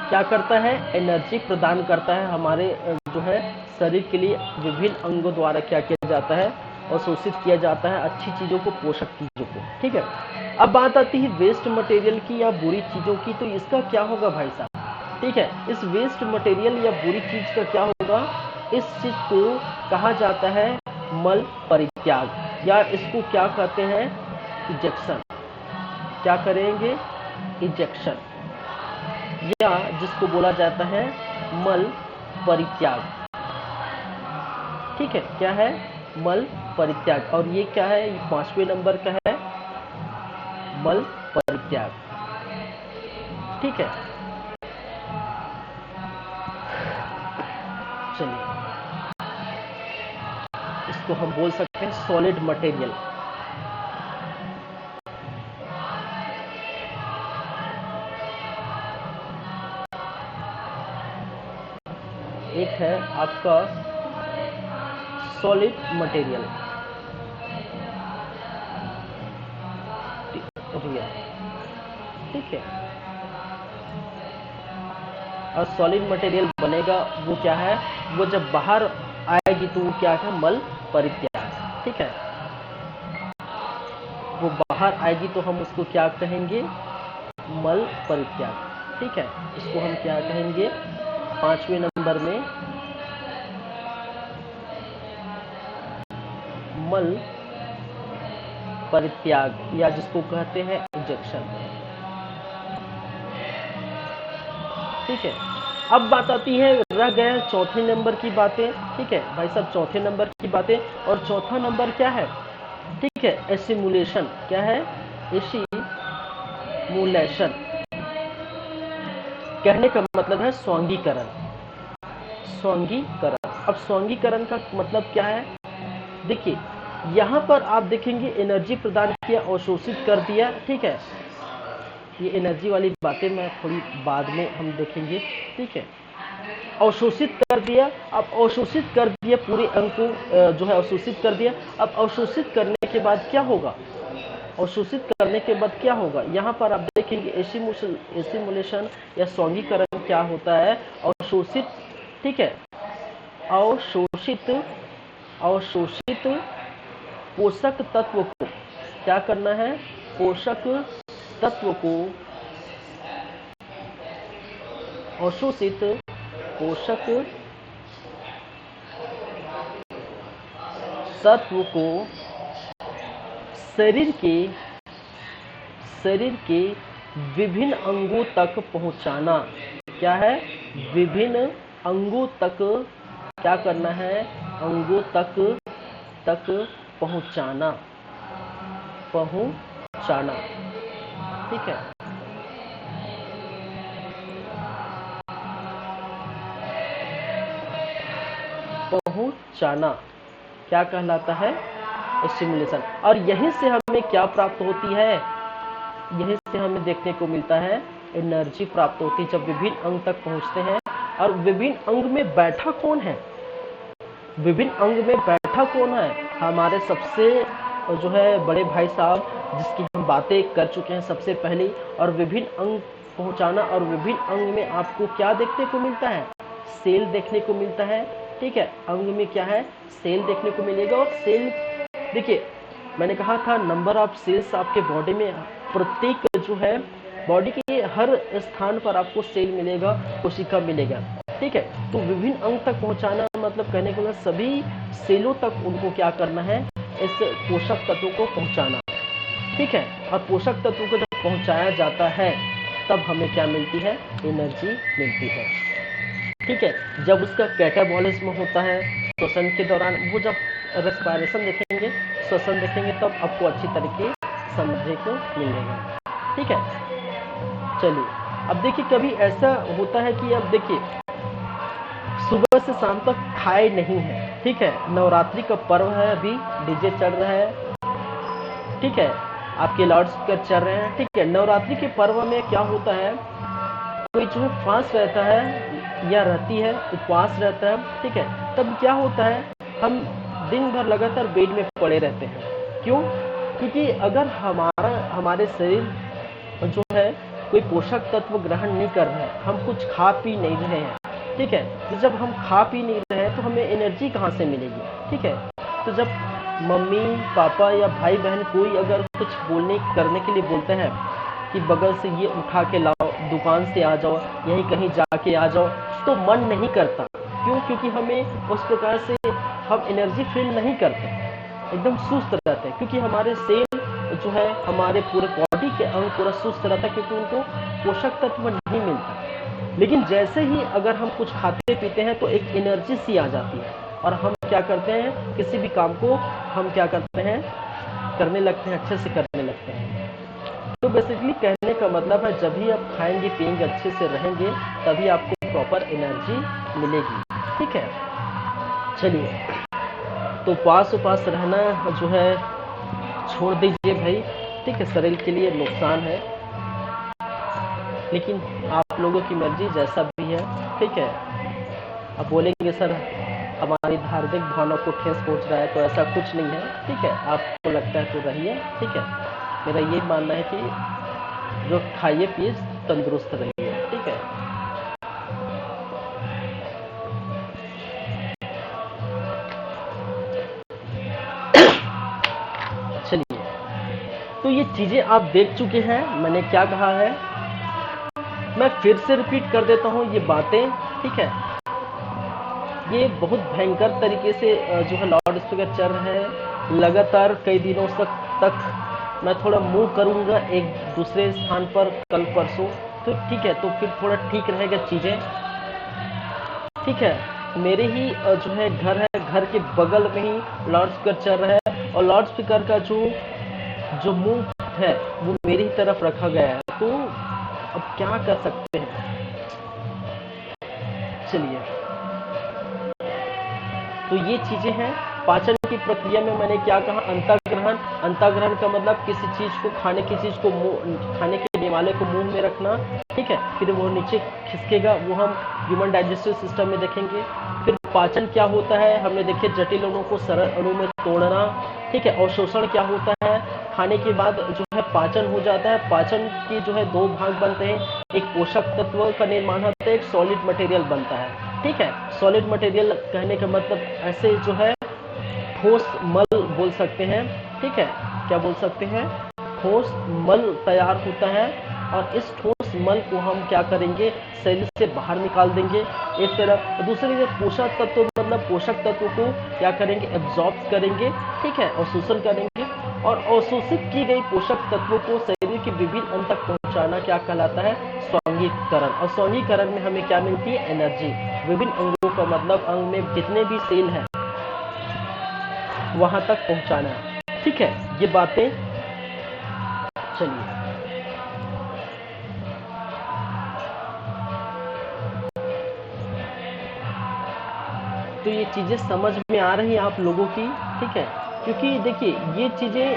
क्या करता है? एनर्जी प्रदान करता है हमारे जो है शरीर के लिए। विभिन्न अंगों द्वारा क्या किया जाता है? अवशोषित किया जाता है अच्छी चीज़ों को, पोषक चीज़ों को। ठीक है, अब बात आती है वेस्ट मटेरियल की या बुरी चीज़ों की। तो इसका क्या होगा भाई साहब? ठीक है, इस वेस्ट मटेरियल या बुरी चीज़ का क्या होगा? इस चीज़ को कहा जाता है मल परित्याग, या इसको क्या कहते हैं? इजेक्शन। क्या करेंगे? इजेक्शन, या जिसको बोला जाता है मल परित्याग। ठीक है, क्या है? मल परित्याग। और ये क्या है? 5वें नंबर का है मल परित्याग। ठीक है, चलिए इसको हम बोल सकते हैं सॉलिड मटेरियल। एक है आपका सॉलिड मटेरियल, रियल। ठीक है, और सॉलिड मटेरियल बनेगा वो क्या है? वो जब बाहर आएगी तो वो क्या है? मल परित्याग। ठीक है, वो बाहर आएगी तो हम उसको क्या कहेंगे? मल परित्याग। ठीक है, इसको हम क्या कहेंगे? 5वें नंबर में मल परित्याग, या जिसको कहते हैं इंजेक्शन। ठीक है, अब बात आती है, रह गए चौथे नंबर की बातें। ठीक है भाई साहब, चौथे नंबर की बातें। और चौथा नंबर क्या है? ठीक है, एसिमुलेशन। क्या है? एसिमुलेशन कहने का मतलब है स्वांगीकरण। स्वांगीकरण। अब स्वांगीकरण का मतलब क्या है? देखिए यहाँ पर आप देखेंगे एनर्जी प्रदान किया, अवशोषित कर दिया। ठीक है, ये एनर्जी वाली बातें मैं थोड़ी बाद में हम देखेंगे। ठीक है, अवशोषित कर दिया। अब अवशोषित कर दिया पूरे अंग को जो है अवशोषित कर दिया। अब अवशोषित करने के बाद क्या होगा? अवशोषित करने के बाद क्या होगा? यहाँ पर आप देखेंगे एसिमुलेशन या स्वांगीकरण क्या होता है? अवशोषित। ठीक है, अवशोषित अवशोषित पोषक तत्व को क्या करना है? पोषक तत्व को, अवशोषित पोषक तत्व को शरीर के विभिन्न अंगों तक पहुंचाना। क्या है? विभिन्न अंगों तक क्या करना है? अंगों तक पहुंचाना। ठीक है, पहुंचाना क्या कहलाता है? स्टिमुलेशन। और यहीं से हमें क्या प्राप्त होती है? यहीं से हमें देखने को मिलता है एनर्जी प्राप्त होती है जब विभिन्न अंग तक पहुंचते हैं। और विभिन्न अंग में बैठा कौन है? विभिन्न अंग में बैठा कौन है? हमारे सबसे जो है बड़े भाई साहब, जिसकी हम बातें कर चुके हैं सबसे पहले। और विभिन्न अंग पहुंचाना, और विभिन्न अंग में आपको क्या देखने को मिलता है? सेल देखने को मिलता है। ठीक है, अंग में क्या है? सेल देखने को मिलेगा। और सेल देखिए, मैंने कहा था नंबर ऑफ सेल्स आपके बॉडी में, प्रत्येक जो है बॉडी के हर स्थान पर आपको सेल मिलेगा, कोशिका मिलेगा। ठीक है, तो विभिन्न अंग तक पहुंचाना मतलब कहने को सभी सेलों तक उनको क्या करना है? इस पोषक तत्वों को पहुंचाना। ठीक है, और पोषक तत्वों को जब पहुंचाया जाता है तब हमें क्या मिलती है? एनर्जी मिलती है। ठीक है, जब उसका कैटाबॉलिज्म होता है श्वसन के दौरान, वो जब रेस्पिरेशन देखेंगे, श्वसन देखेंगे, तब आपको अच्छी तरीके समझने को मिलेगा। ठीक है, चलिए अब देखिए, कभी ऐसा होता है कि अब देखिए सुबह से शाम तक खाए नहीं है। ठीक है, नवरात्रि का पर्व है, अभी डीजे चल रहा है। ठीक है, आपके लाउड स्पीकर चल रहे हैं। ठीक है, नवरात्रि के पर्व में क्या होता है? कोई जो फास्ट रहता है या रहती है, उपवास रहता है। ठीक है, तब क्या होता है? हम दिन भर लगातार बेड में पड़े रहते हैं। क्यों? क्योंकि अगर हमारे शरीर जो है कोई पोषक तत्व ग्रहण नहीं कर रहे हैं, हम कुछ खा पी नहीं रहे हैं, ठीक है, तो जब हम खा पी नहीं रहे हैं तो हमें एनर्जी कहाँ से मिलेगी, ठीक है। तो जब मम्मी पापा या भाई बहन कोई अगर कुछ बोलने करने के लिए बोलते हैं कि बगल से ये उठा के लाओ, दुकान से आ जाओ, यहीं कहीं जाके आ जाओ, तो मन नहीं करता। क्यों? क्योंकि हमें उस प्रकार से हम एनर्जी फील नहीं करते, एकदम सुस्त रहते हैं, क्योंकि हमारे सेल जो है, हमारे पूरे बॉडी के अंग पूरा सुस्त रहता है, क्योंकि उनको पोषक तत्व नहीं मिलता। लेकिन जैसे ही अगर हम कुछ खाते पीते हैं तो एक एनर्जी सी आ जाती है, और हम क्या करते हैं, किसी भी काम को हम क्या करते हैं, करने लगते हैं, अच्छे से करने लगते हैं। तो बेसिकली कहने का मतलब है, जब भी आप खाएंगे पिएंगे अच्छे से रहेंगे, तभी आपको प्रॉपर एनर्जी मिलेगी, ठीक है। चलिए, तो उपास रहना जो है छोड़ दीजिए भाई, ठीक है, शरीर के लिए नुकसान है। लेकिन आप लोगों की मर्जी, जैसा भी है, ठीक है। अब बोलेंगे सर हमारी धार्मिक भावना को ठेस पहुंच रहा है, तो ऐसा कुछ नहीं है, ठीक है। आपको लगता है तो रहिए, ठीक है। मेरा ये मानना है कि जो खाइए पिए तंदुरुस्त रहिए, ठीक है। चलिए, तो ये चीजें आप देख चुके हैं, मैंने क्या कहा है, मैं फिर से रिपीट कर देता हूँ ये बातें, ठीक है। ये बहुत भयंकर तरीके से जो है लाउड स्पीकर चल रहे हैं लगातार कई दिनों तक मैं थोड़ा मूव करूंगा एक दूसरे स्थान पर कल परसों, तो ठीक है, तो फिर थोड़ा ठीक रहेगा चीजें, ठीक है। मेरे ही जो है घर है, घर के बगल में ही लाउड स्पीकर चल रहा है, और लाउड स्पीकर का जो मुंह है वो मेरी ही तरफ रखा गया है, तो अब क्या कर सकते हैं। चलिए, तो ये चीजें हैं। पाचन की प्रक्रिया में मैंने क्या कहा, अंतःग्रहण। अंतःग्रहण का मतलब किसी चीज को, खाने की चीज को, खाने के निवाले को मुंह में रखना, ठीक है, फिर वो नीचे खिसकेगा, वो हम ह्यूमन डाइजेस्टिव सिस्टम में देखेंगे। फिर पाचन क्या होता है, हमने देखे जटिल अणु को सरल अणु में तोड़ना, ठीक है। और शोषण क्या होता है, खाने के बाद जो है पाचन हो जाता है। पाचन के जो है दो भाग बनते हैं, एक पोषक तत्व का निर्माण होता है, एक सॉलिड मटेरियल बनता है, ठीक है। सॉलिड मटेरियल कहने का मतलब ऐसे जो है ठोस मल बोल सकते हैं, ठीक है। क्या बोल सकते हैं, ठोस मल तैयार होता है, और इस ठोस मल को हम क्या करेंगे, शरीर से बाहर निकाल देंगे एक तरफ। दूसरी पोषक तत्व मतलब पोषक तत्व को क्या करेंगे, एब्जॉर्ब करेंगे, ठीक है, और शोषण करेंगे, और अवशोषित की गई पोषक तत्वों को शरीर के विभिन्न अंग तक पहुंचाना क्या कहलाता है, स्वांगीकरण। और स्वांगीकरण में हमें क्या मिलती है, एनर्जी। विभिन्न अंगों का मतलब अंग में जितने भी सेल हैं वहां तक पहुंचाना है, ठीक है, ये बातें। चलिए, तो ये चीजें समझ में आ रही हैं आप लोगों की, ठीक है। क्योंकि देखिए ये चीजें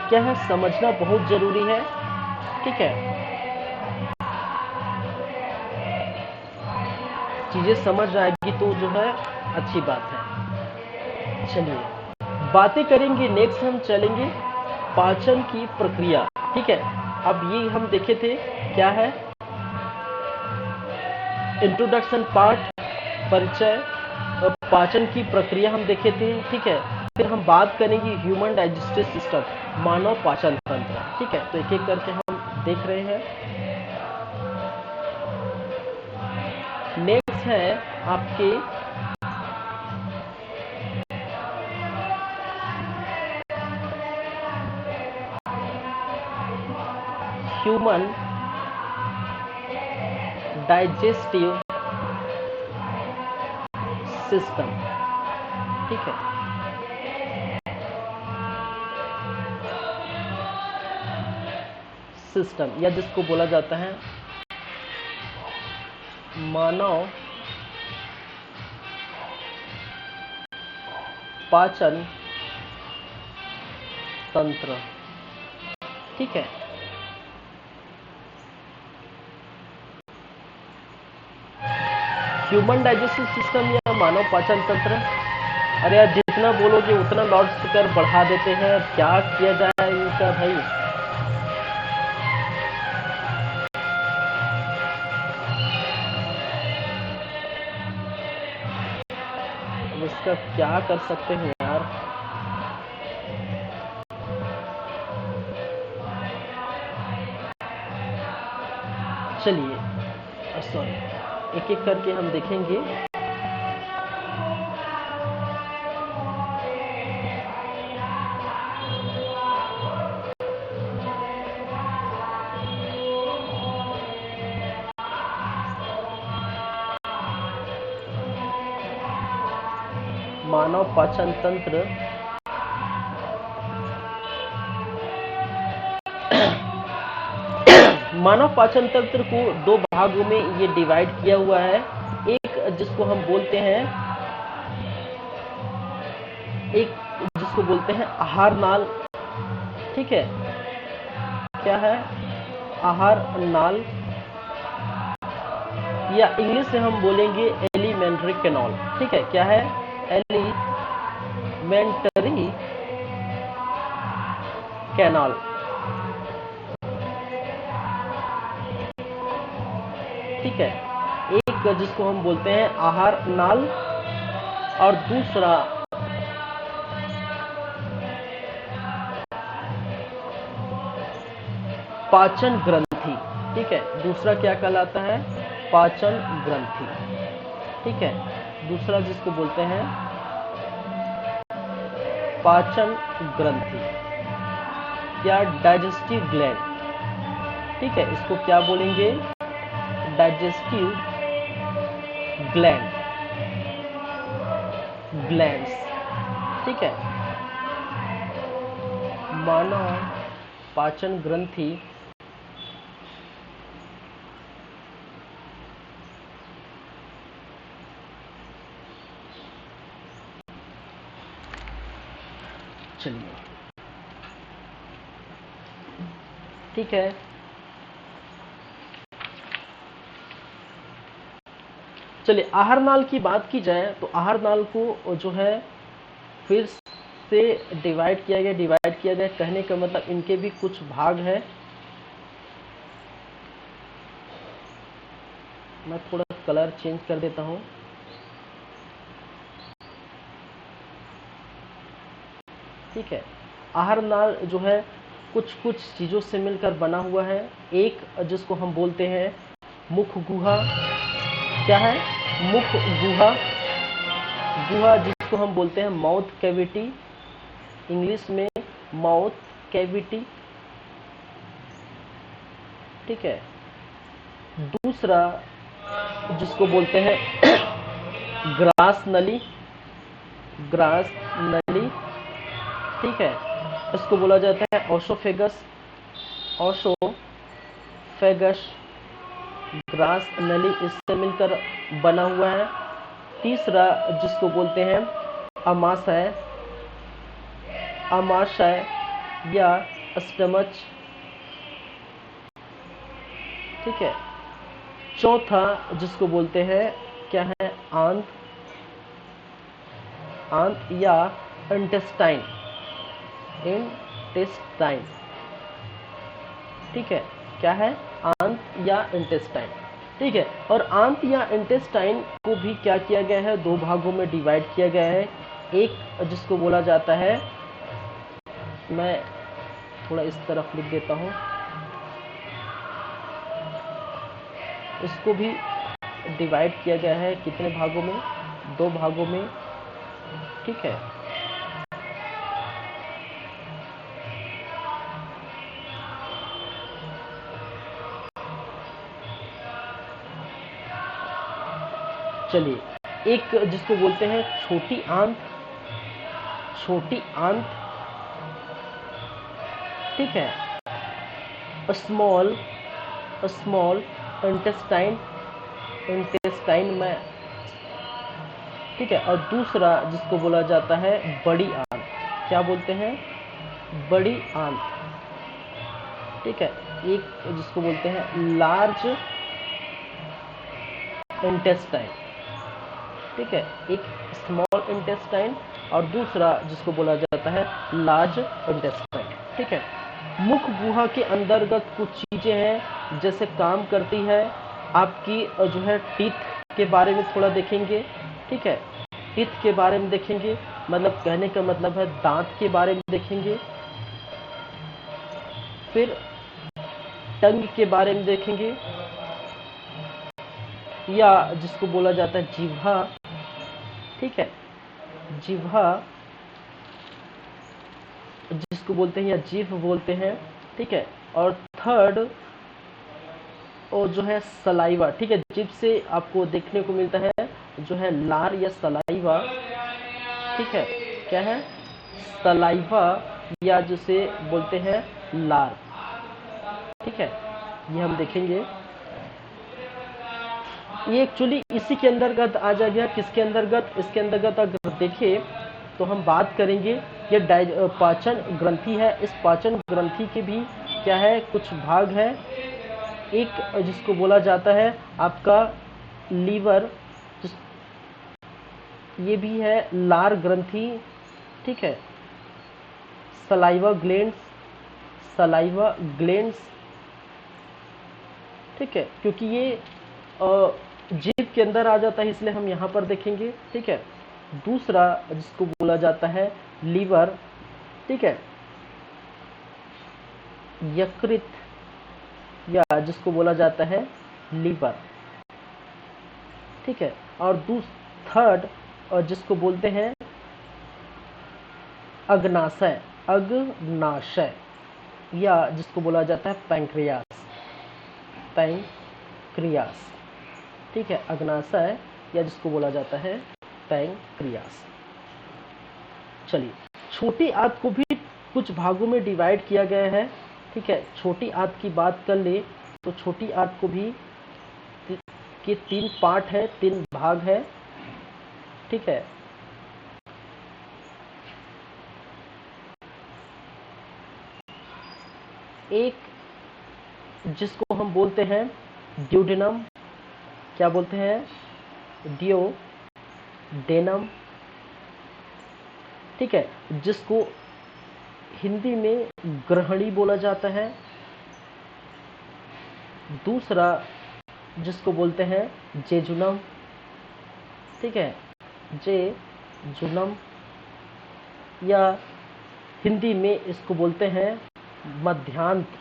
क्या है, समझना बहुत जरूरी है, ठीक है। चीजें समझ आएगी तो जो है अच्छी बात है। चलिए, बातें करेंगे, नेक्स्ट हम चलेंगे पाचन की प्रक्रिया, ठीक है। अब ये हम देखे थे क्या है, इंट्रोडक्शन पार्ट, परिचय, पाचन की प्रक्रिया हम देखे थे, ठीक है। फिर हम बात करेंगे ह्यूमन डाइजेस्टिव सिस्टम, मानव पाचन तंत्र, ठीक है। तो एक एक करके हम देख रहे हैं। नेक्स्ट है आपके ह्यूमन डाइजेस्टिव सिस्टम, ठीक है। सिस्टम, या जिसको बोला जाता है मानव पाचन तंत्र, ठीक है। ह्यूमन डाइजेस्टिव सिस्टम या मानव पाचन तंत्र अरे यार जितना बोलोगे उतना लाउड स्पीकर बढ़ा देते हैं, क्या किया जाए इनका भाई। अब इसका क्या कर सकते हैं यार। चलिए सॉरी, एक एक करके हम देखेंगे। मानव पाचन तंत्र मानव पाचन तंत्र को दो भागों में ये डिवाइड किया हुआ है। एक जिसको हम बोलते हैं आहार नाल, ठीक है, क्या है आहार नाल, या इंग्लिश से हम बोलेंगे एलिमेंट्री कैनाल, ठीक है, क्या है एलिमेंट्री कैनाल, ठीक है। एक जिसको हम बोलते हैं आहार नाल और दूसरा पाचन ग्रंथि, ठीक है। दूसरा क्या कहलाता है पाचन ग्रंथि, ठीक है। दूसरा जिसको बोलते हैं पाचन ग्रंथि या डाइजेस्टिव ग्लैंड, ठीक है, इसको क्या बोलेंगे डाइजेस्टिव ग्लैंड्स, ठीक है। मानव पाचन ग्रंथि चलिए ठीक है। चलिए आहार नाल की बात की जाए तो आहार नाल को जो है फिर से डिवाइड किया गया। कहने का मतलब इनके भी कुछ भाग हैं। मैं थोड़ा कलर चेंज कर देता हूं। ठीक है, आहार नाल जो है कुछ कुछ चीज़ों से मिलकर बना हुआ है। एक जिसको हम बोलते हैं मुख गुहा, क्या है मुख गुहा जिसको हम बोलते हैं माउथ कैविटी, इंग्लिश में माउथ कैविटी, ठीक है। दूसरा जिसको बोलते हैं ग्रास नली, ठीक है। इसको बोला जाता है ओसोफेगस, ग्रास नली इससे मिलकर बना हुआ है। तीसरा जिसको बोलते हैं अमाशय या स्टमच, ठीक है। चौथा जिसको बोलते हैं क्या है आंत या इंटेस्टाइन, ठीक है, क्या है आंत या इंटेस्टाइन, ठीक है। और आंत या इंटेस्टाइन को भी क्या किया गया है दो भागों में डिवाइड किया गया है। एक जिसको बोला जाता है, मैं थोड़ा इस तरफ लिख देता हूं, इसको भी डिवाइड किया गया है कितने भागों में, दो भागों में, ठीक है। चलिए एक जिसको बोलते हैं छोटी आंत, ठीक है, स्मॉल इंटेस्टाइन में, ठीक है। और दूसरा जिसको बोला जाता है बड़ी आंत, क्या बोलते हैं बड़ी आंत, ठीक है। एक जिसको बोलते हैं लार्ज इंटेस्टाइन, ठीक है। एक स्मॉल इंटेस्टाइन और दूसरा जिसको बोला जाता है लार्ज इंटेस्टाइन। ठीक है, मुख गुहा के अंतर्गत कुछ चीजें हैं जैसे काम करती है आपकी जो है टीथ के बारे में थोड़ा देखेंगे। ठीक है, टीथ के बारे में देखेंगे, मतलब कहने का मतलब है दांत के बारे में देखेंगे। फिर टंग के बारे में देखेंगे, या जिसको बोला जाता है जिह्वा। ठीक है, जिह्वा जिसको बोलते हैं या जीभ बोलते हैं। ठीक है, और थर्ड और जो है सलाइवा। ठीक है, जीभ से आपको देखने को मिलता है जो है लार या सलाइवा। ठीक है, क्या है सलाइवा या जिसे बोलते हैं लार। ठीक है, ये हम देखेंगे। ये एक्चुअली इसी के अंतर्गत आ जाएगा। किसके अंतर्गत? इसके अंतर्गत अगर देखें तो हम बात करेंगे ये पाचन ग्रंथि है। इस पाचन ग्रंथि के भी क्या है कुछ भाग है। एक जिसको बोला जाता है आपका लीवर, ये भी है लार ग्रंथि। ठीक है, सलाइवा ग्लैंड्स। ठीक है, क्योंकि ये जीभ के अंदर आ जाता है इसलिए हम यहाँ पर देखेंगे। ठीक है, दूसरा जिसको बोला जाता है लीवर। ठीक है, यकृत या जिसको बोला जाता है लीवर। ठीक है, और थर्ड जिसको बोलते हैं अग्नाशय या जिसको बोला जाता है पैंक्रियास। ठीक है, अग्नाशय या जिसको बोला जाता है पैंक्रियास। चलिए, छोटी आंत को भी कुछ भागों में डिवाइड किया गया है। ठीक है, छोटी आंत की बात कर ले तो छोटी आंत को भी के 3 पार्ट है, 3 भाग है। ठीक है, एक जिसको हम बोलते हैं ड्यूडेनम। क्या बोलते हैं? डियोडेनम। ठीक है, जिसको हिंदी में ग्रहणी बोला जाता है। दूसरा जिसको बोलते हैं जेजुनम। ठीक है, जेजुनम, या हिंदी में इसको बोलते हैं मध्यांत्र।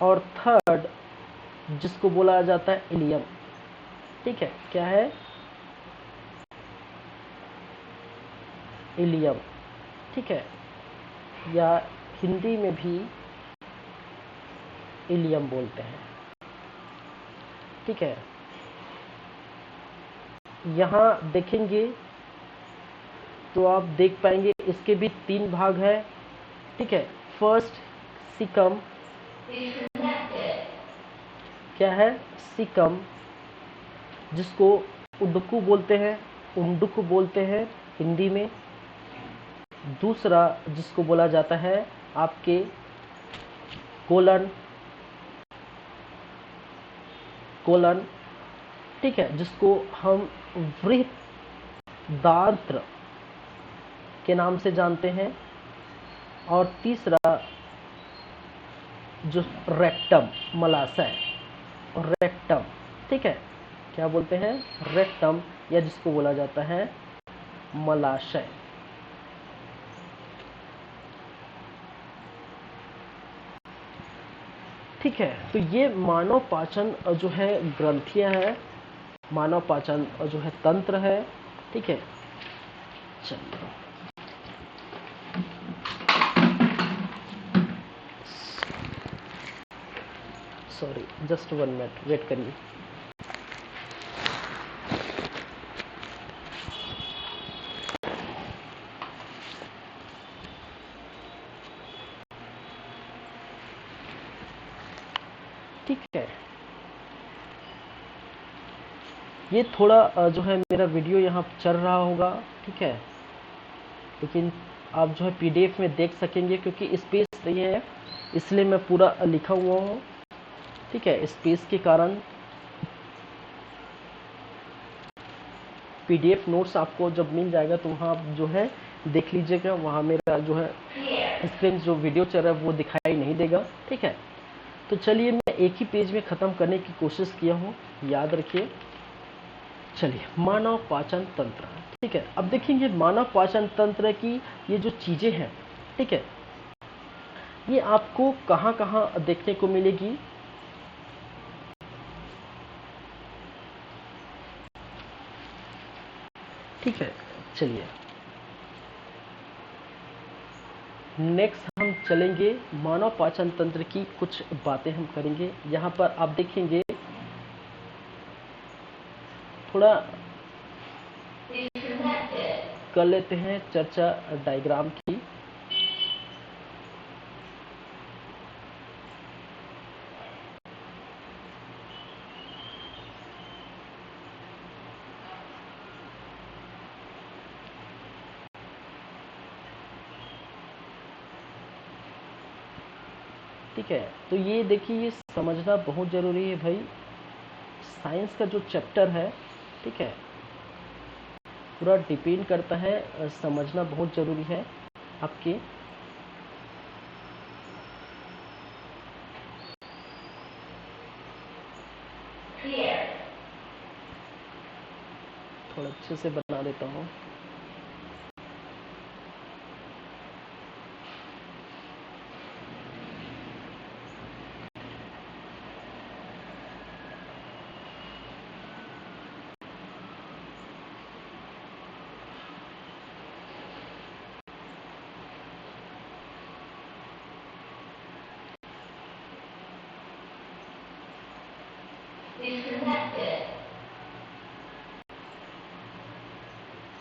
और थर्ड जिसको बोला जाता है इलियम। ठीक है, क्या है? इलियम। ठीक है, या हिंदी में भी इलियम बोलते हैं। ठीक है, यहाँ देखेंगे तो आप देख पाएंगे इसके भी 3 भाग है। ठीक है, फर्स्ट सिकम। क्या है? सिकम, जिसको उंडुकू बोलते हैं हिंदी में। दूसरा जिसको बोला जाता है आपके कोलन। ठीक है, जिसको हम वृहदान्त्र के नाम से जानते हैं। और तीसरा जो रेक्टम, मलाशय, रेक्टम। ठीक है, क्या बोलते हैं? रेक्टम, या जिसको बोला जाता है मलाशय। ठीक है, तो ये मानव पाचन जो है ग्रंथियां हैं, मानव पाचन जो है तंत्र है। ठीक है, चलिए सॉरी, जस्ट 1 मिनट वेट करिए। ठीक है, ये थोड़ा जो है मेरा वीडियो यहाँ चल रहा होगा। ठीक है, लेकिन आप जो है पीडीएफ में देख सकेंगे क्योंकि स्पेस नहीं है इसलिए मैं पूरा लिखा हुआ हूँ। ठीक है, स्पेस के कारण पीडीएफ नोट्स आपको जब मिल जाएगा तो वहाँ आप जो है देख लीजिएगा, वहाँ मेरा जो है स्क्रीन जो वीडियो चल रहा है वो दिखाई नहीं देगा। ठीक है, तो चलिए मैं एक ही पेज में ख़त्म करने की कोशिश किया हूँ, याद रखिए। चलिए, मानव पाचन तंत्र। ठीक है, अब देखेंगे मानव पाचन तंत्र की ये जो चीज़ें हैं, ठीक है, ये आपको कहाँ कहाँ देखने को मिलेगी। ठीक है, चलिए नेक्स्ट हम चलेंगे मानव पाचन तंत्र की कुछ बातें हम करेंगे। यहाँ पर आप देखेंगे थोड़ा कर लेते हैं चर्चा डायग्राम की। ठीक है, तो ये देखिए, ये समझना बहुत ज़रूरी है भाई। साइंस का जो चैप्टर है, ठीक है, पूरा डिपेंड करता है, समझना बहुत ज़रूरी है आपके। थोड़ा अच्छे से बना देता हूँ।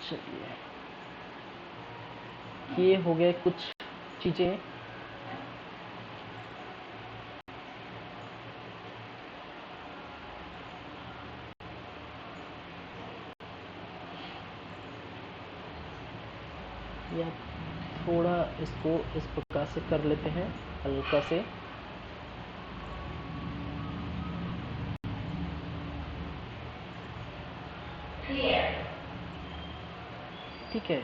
चलिए, ये हो गए कुछ चीज़ें। या थोड़ा इसको इस प्रकार से कर लेते हैं, हल्का से। ठीक है,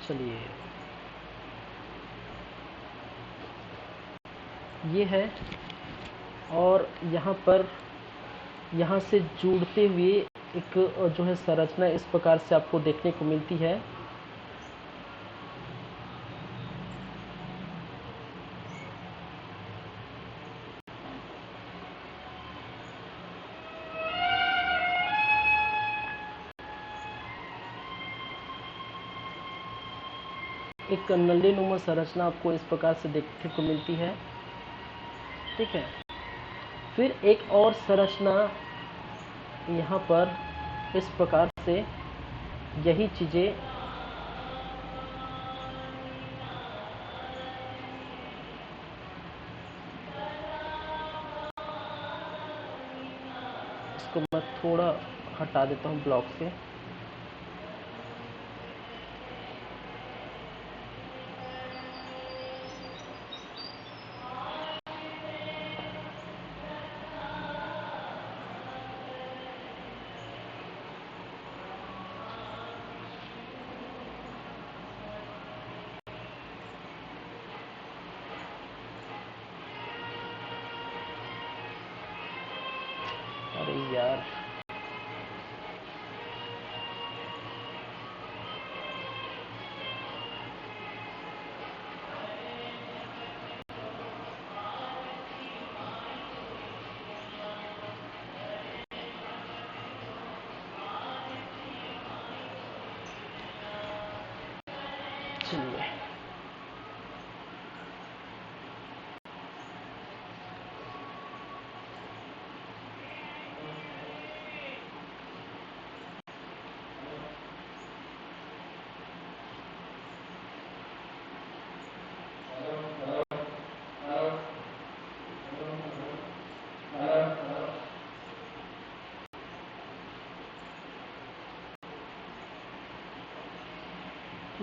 चलिए ये है, और यहाँ पर यहाँ से जुड़ते हुए एक जो है संरचना इस प्रकार से आपको देखने को मिलती है। एक नल्लीनुमा संरचना आपको इस प्रकार से देखने को मिलती है। ठीक है, फिर एक और संरचना यहाँ पर इस प्रकार से, यही चीज़ें इसको मैं थोड़ा हटा देता हूँ ब्लॉक से। अरे यार, चलिए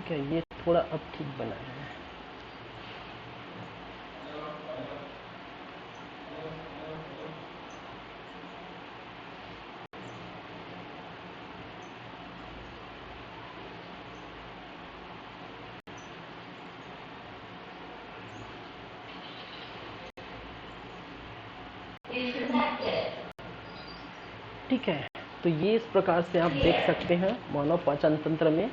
ठीक है, ये थोड़ा अब ठीक बना है। ठीक है, तो ये इस प्रकार से आप देख सकते हैं मानव पाचन तंत्र में।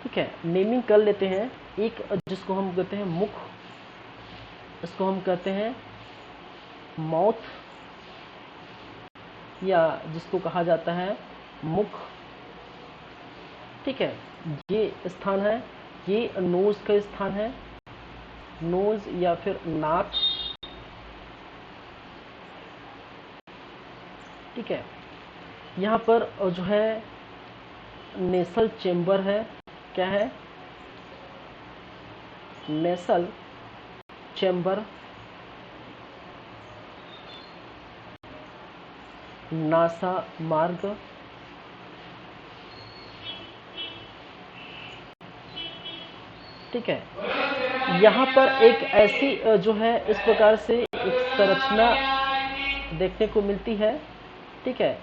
ठीक है, नेमिंग कर लेते हैं। एक जिसको हम कहते हैं मुख, इसको हम कहते हैं माउथ, या जिसको कहा जाता है मुख। ठीक है, ये स्थान है, ये नोज का स्थान है, नोज या फिर नाक। ठीक है, यहाँ पर जो है नेसल चेम्बर है। क्या है? नेसल चेम्बर। नासा मार्ग। ठीक है, यहाँ पर एक ऐसी जो है इस प्रकार से एक संरचना देखने को मिलती है। ठीक है,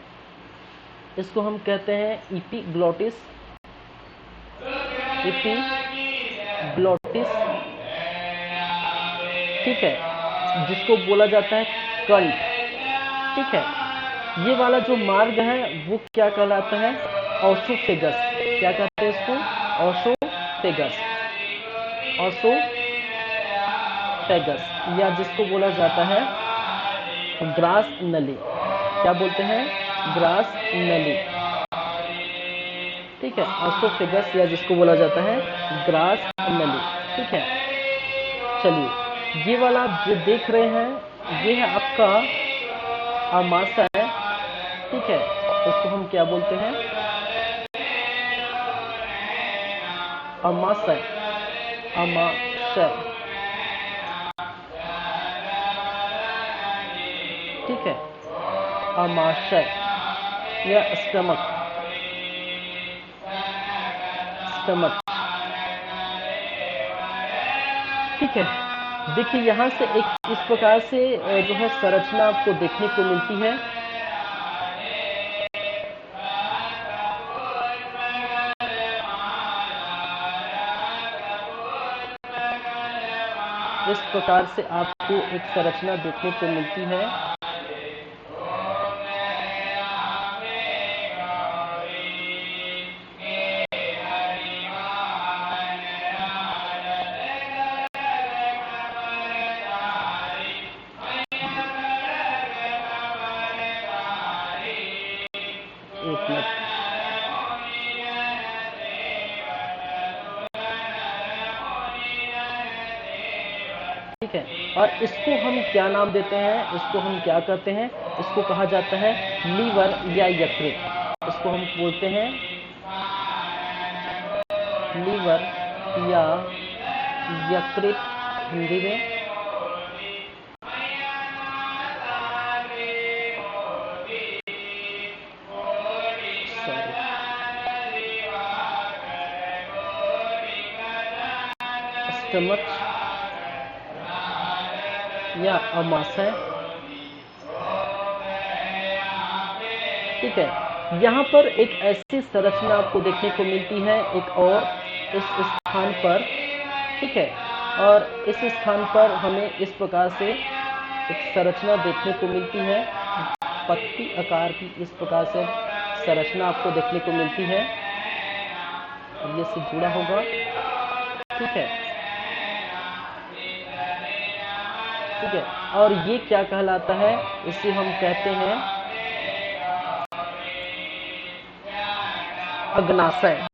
इसको हम कहते हैं एपिग्लॉटिस। एपिग्लॉटिस। ठीक है, जिसको बोला जाता है कंठ। ठीक है, ये वाला जो मार्ग है वो क्या कहलाता है? ऑसोफेगस। क्या कहते हैं इसको? ऑसोफेगस। ऑसोफेगस, या जिसको बोला जाता है ग्रास नली। क्या बोलते हैं? ग्रास नली। ठीक है, ऑसोफेगस, या जिसको बोला जाता है ग्रास नली। ठीक है, चलिए, ये वाला आप जो देख रहे हैं ये है आपका आमाशय। ठीक है, इसको हम क्या बोलते हैं? आमाशय। आमाशय। ठीक है, आमाशय या स्टमक। स्टमक। ठीक है, देखिए यहाँ से एक इस प्रकार से जो है संरचना आपको देखने को मिलती है। इस प्रकार से आपको एक संरचना देखने को मिलती है। एक मिनट। ठीक है, और इसको हम क्या नाम देते हैं? इसको हम क्या कहते हैं? इसको कहा जाता है लीवर या यकृत। इसको हम बोलते हैं लीवर या यकृत हिंदी में। स्टमक या आमाशय। ठीक है, यहाँ पर एक ऐसी संरचना आपको देखने को मिलती है एक और इस स्थान पर। ठीक है, और इस स्थान पर हमें इस प्रकार से एक संरचना देखने को मिलती है, पत्ती आकार की इस प्रकार से संरचना आपको देखने को मिलती है। ये से जुड़ा होगा। ठीक है, ठीक है, और ये क्या कहलाता है? इसे हम कहते हैं अग्नाशय।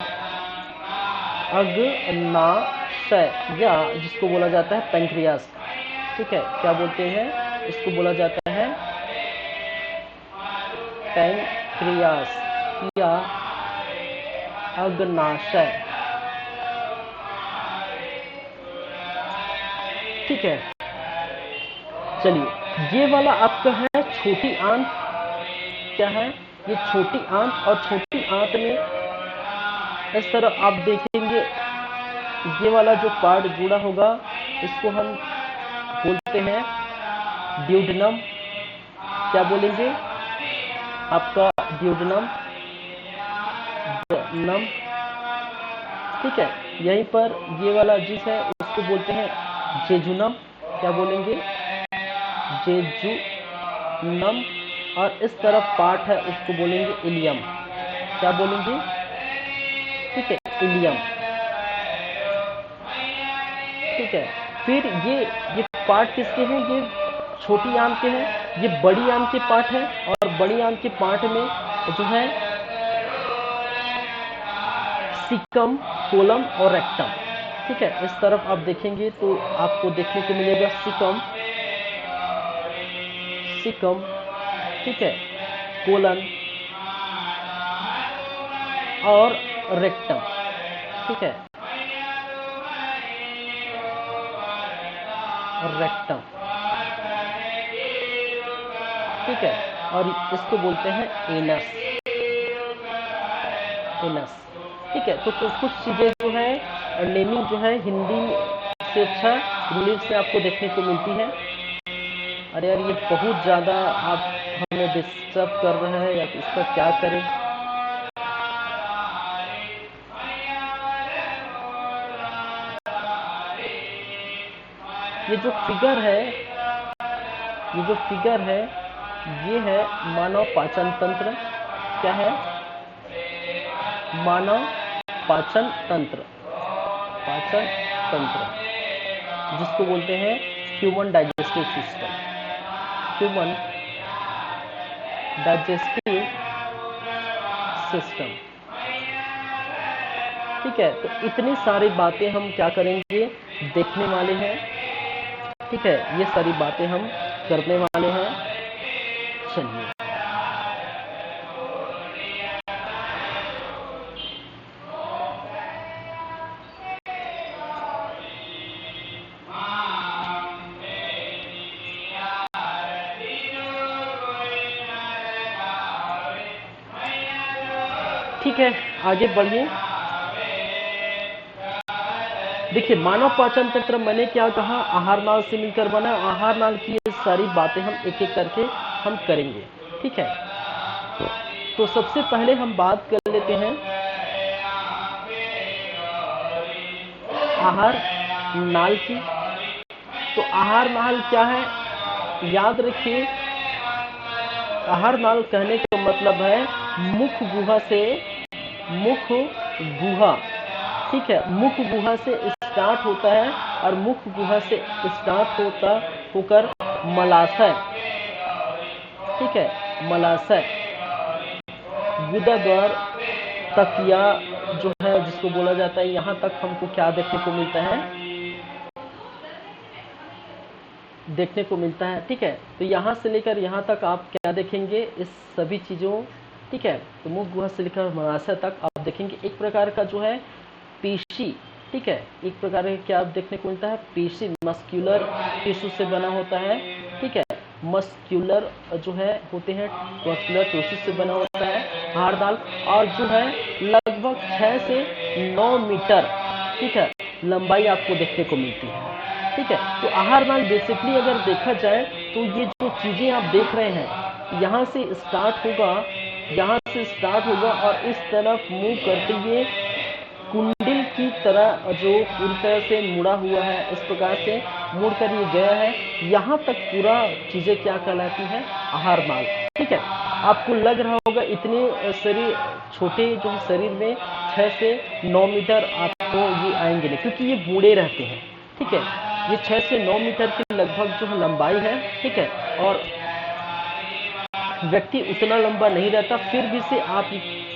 अग्नाशय, या जिसको बोला जाता है पैंक्रियास। ठीक है, क्या बोलते हैं? इसको बोला जाता है पैंक्रियास या अग्नाशय। ठीक है, चलिए, ये वाला आपका है छोटी आंत। क्या है? ये छोटी आंत, और छोटी आंत में इस तरह आप देखेंगे ये वाला जो पार्ट जुड़ा होगा इसको हम बोलते हैं ड्यूडेनम। क्या बोलेंगे आपका ड्यूडेनम नम, ठीक है। यहीं पर ये वाला जिस है उसको बोलते हैं जेजुनम। क्या बोलेंगे जेजुनम। और इस तरफ पार्ट है उसको बोलेंगे इलियम। क्या बोलेंगे, ठीक है, इलियम, ठीक है। फिर ये पार्ट किसके हैं, ये छोटी आंत के हैं, ये बड़ी आंत के पार्ट है। और बड़ी आंत के पार्ट में जो है सिकम, कोलम और रेक्टम, ठीक है। इस तरफ आप देखेंगे तो आपको देखने को मिलेगा सिकम, सिकम, ठीक है, कोलन और रेक्टम, ठीक है, रेक्टम, ठीक है। और इसको बोलते हैं एनस, एनस, ठीक है। तो कुछ चीजें जो है नेमिंग जो है हिंदी से अच्छा इंग्लिश से आपको देखने को मिलती है। अरे यार ये बहुत ज़्यादा आप हमें डिस्टर्ब कर रहे हैं, या इसका क्या करें। ये जो फिगर है, ये जो फिगर है ये है मानव पाचन तंत्र। क्या है, मानव पाचन तंत्र, पाचन तंत्र, जिसको बोलते हैं human digestive system, human digestive system, ठीक है। तो इतनी सारी बातें हम क्या करेंगे, देखने वाले हैं, ठीक है। ये सारी बातें हम करने वाले हैं। चलिए, ठीक है, आगे बढ़िए। देखिए, मानव पाचन तंत्र मैंने क्या कहा, आहार नाल से मिलकर बना। आहार नाल की ये सारी बातें हम एक एक करके हम करेंगे, ठीक है। तो सबसे पहले हम बात कर लेते हैं आहार नाल की। तो आहार नाल क्या है, याद रखिए, आहार नाल कहने का मतलब है मुख गुहा से, मुख गुहा, ठीक है, मुख गुहा से स्टार्ट होता है और मुख गुहा से स्टार्ट होता होकर मलाशय, ठीक है, मलाशय गुदा द्वार तक, या जो है जिसको बोला जाता है, यहाँ तक हमको क्या देखने को मिलता है, देखने को मिलता है, ठीक है। तो यहाँ से लेकर यहाँ तक आप क्या देखेंगे, इस सभी चीज़ों, ठीक है। तो मुख गुहा से लेकर मलाशय तक आप देखेंगे एक प्रकार का जो है पेशी, ठीक है, एक प्रकार का क्या देखने को मिलता है, पेशी, मस्क्यूलर टिश्यू से बना होता है, ठीक है। मस्क्यूलर जो है होते हैं, मस्क्यूलर टिश्यू से बना होता है आहार नाल, और जो है लगभग 6 से 9 मीटर, ठीक है, लंबाई आपको देखने को मिलती है, ठीक है। तो आहार नाल बेसिकली अगर देखा जाए तो ये जो चीज़ें आप देख रहे हैं, यहाँ से स्टार्ट होगा, यहाँ से स्टार्ट होगा और इस तरफ मूव करते हुए कुंडल की तरह जो पूरी तरह से मुड़ा हुआ है, इस प्रकार से मुड़ कर ये गया है, यहाँ तक पूरा चीज़ें क्या कहलाती है, आहार नाल, ठीक है। आपको लग रहा होगा इतने शरीर, छोटे जो शरीर में 6 से 9 मीटर आपको ये आएंगे नहीं, क्योंकि ये बूढ़े रहते हैं, ठीक है। ये 6 से 9 मीटर की लगभग जो है लंबाई है, ठीक है। और व्यक्ति उतना लंबा नहीं रहता, फिर भी से आप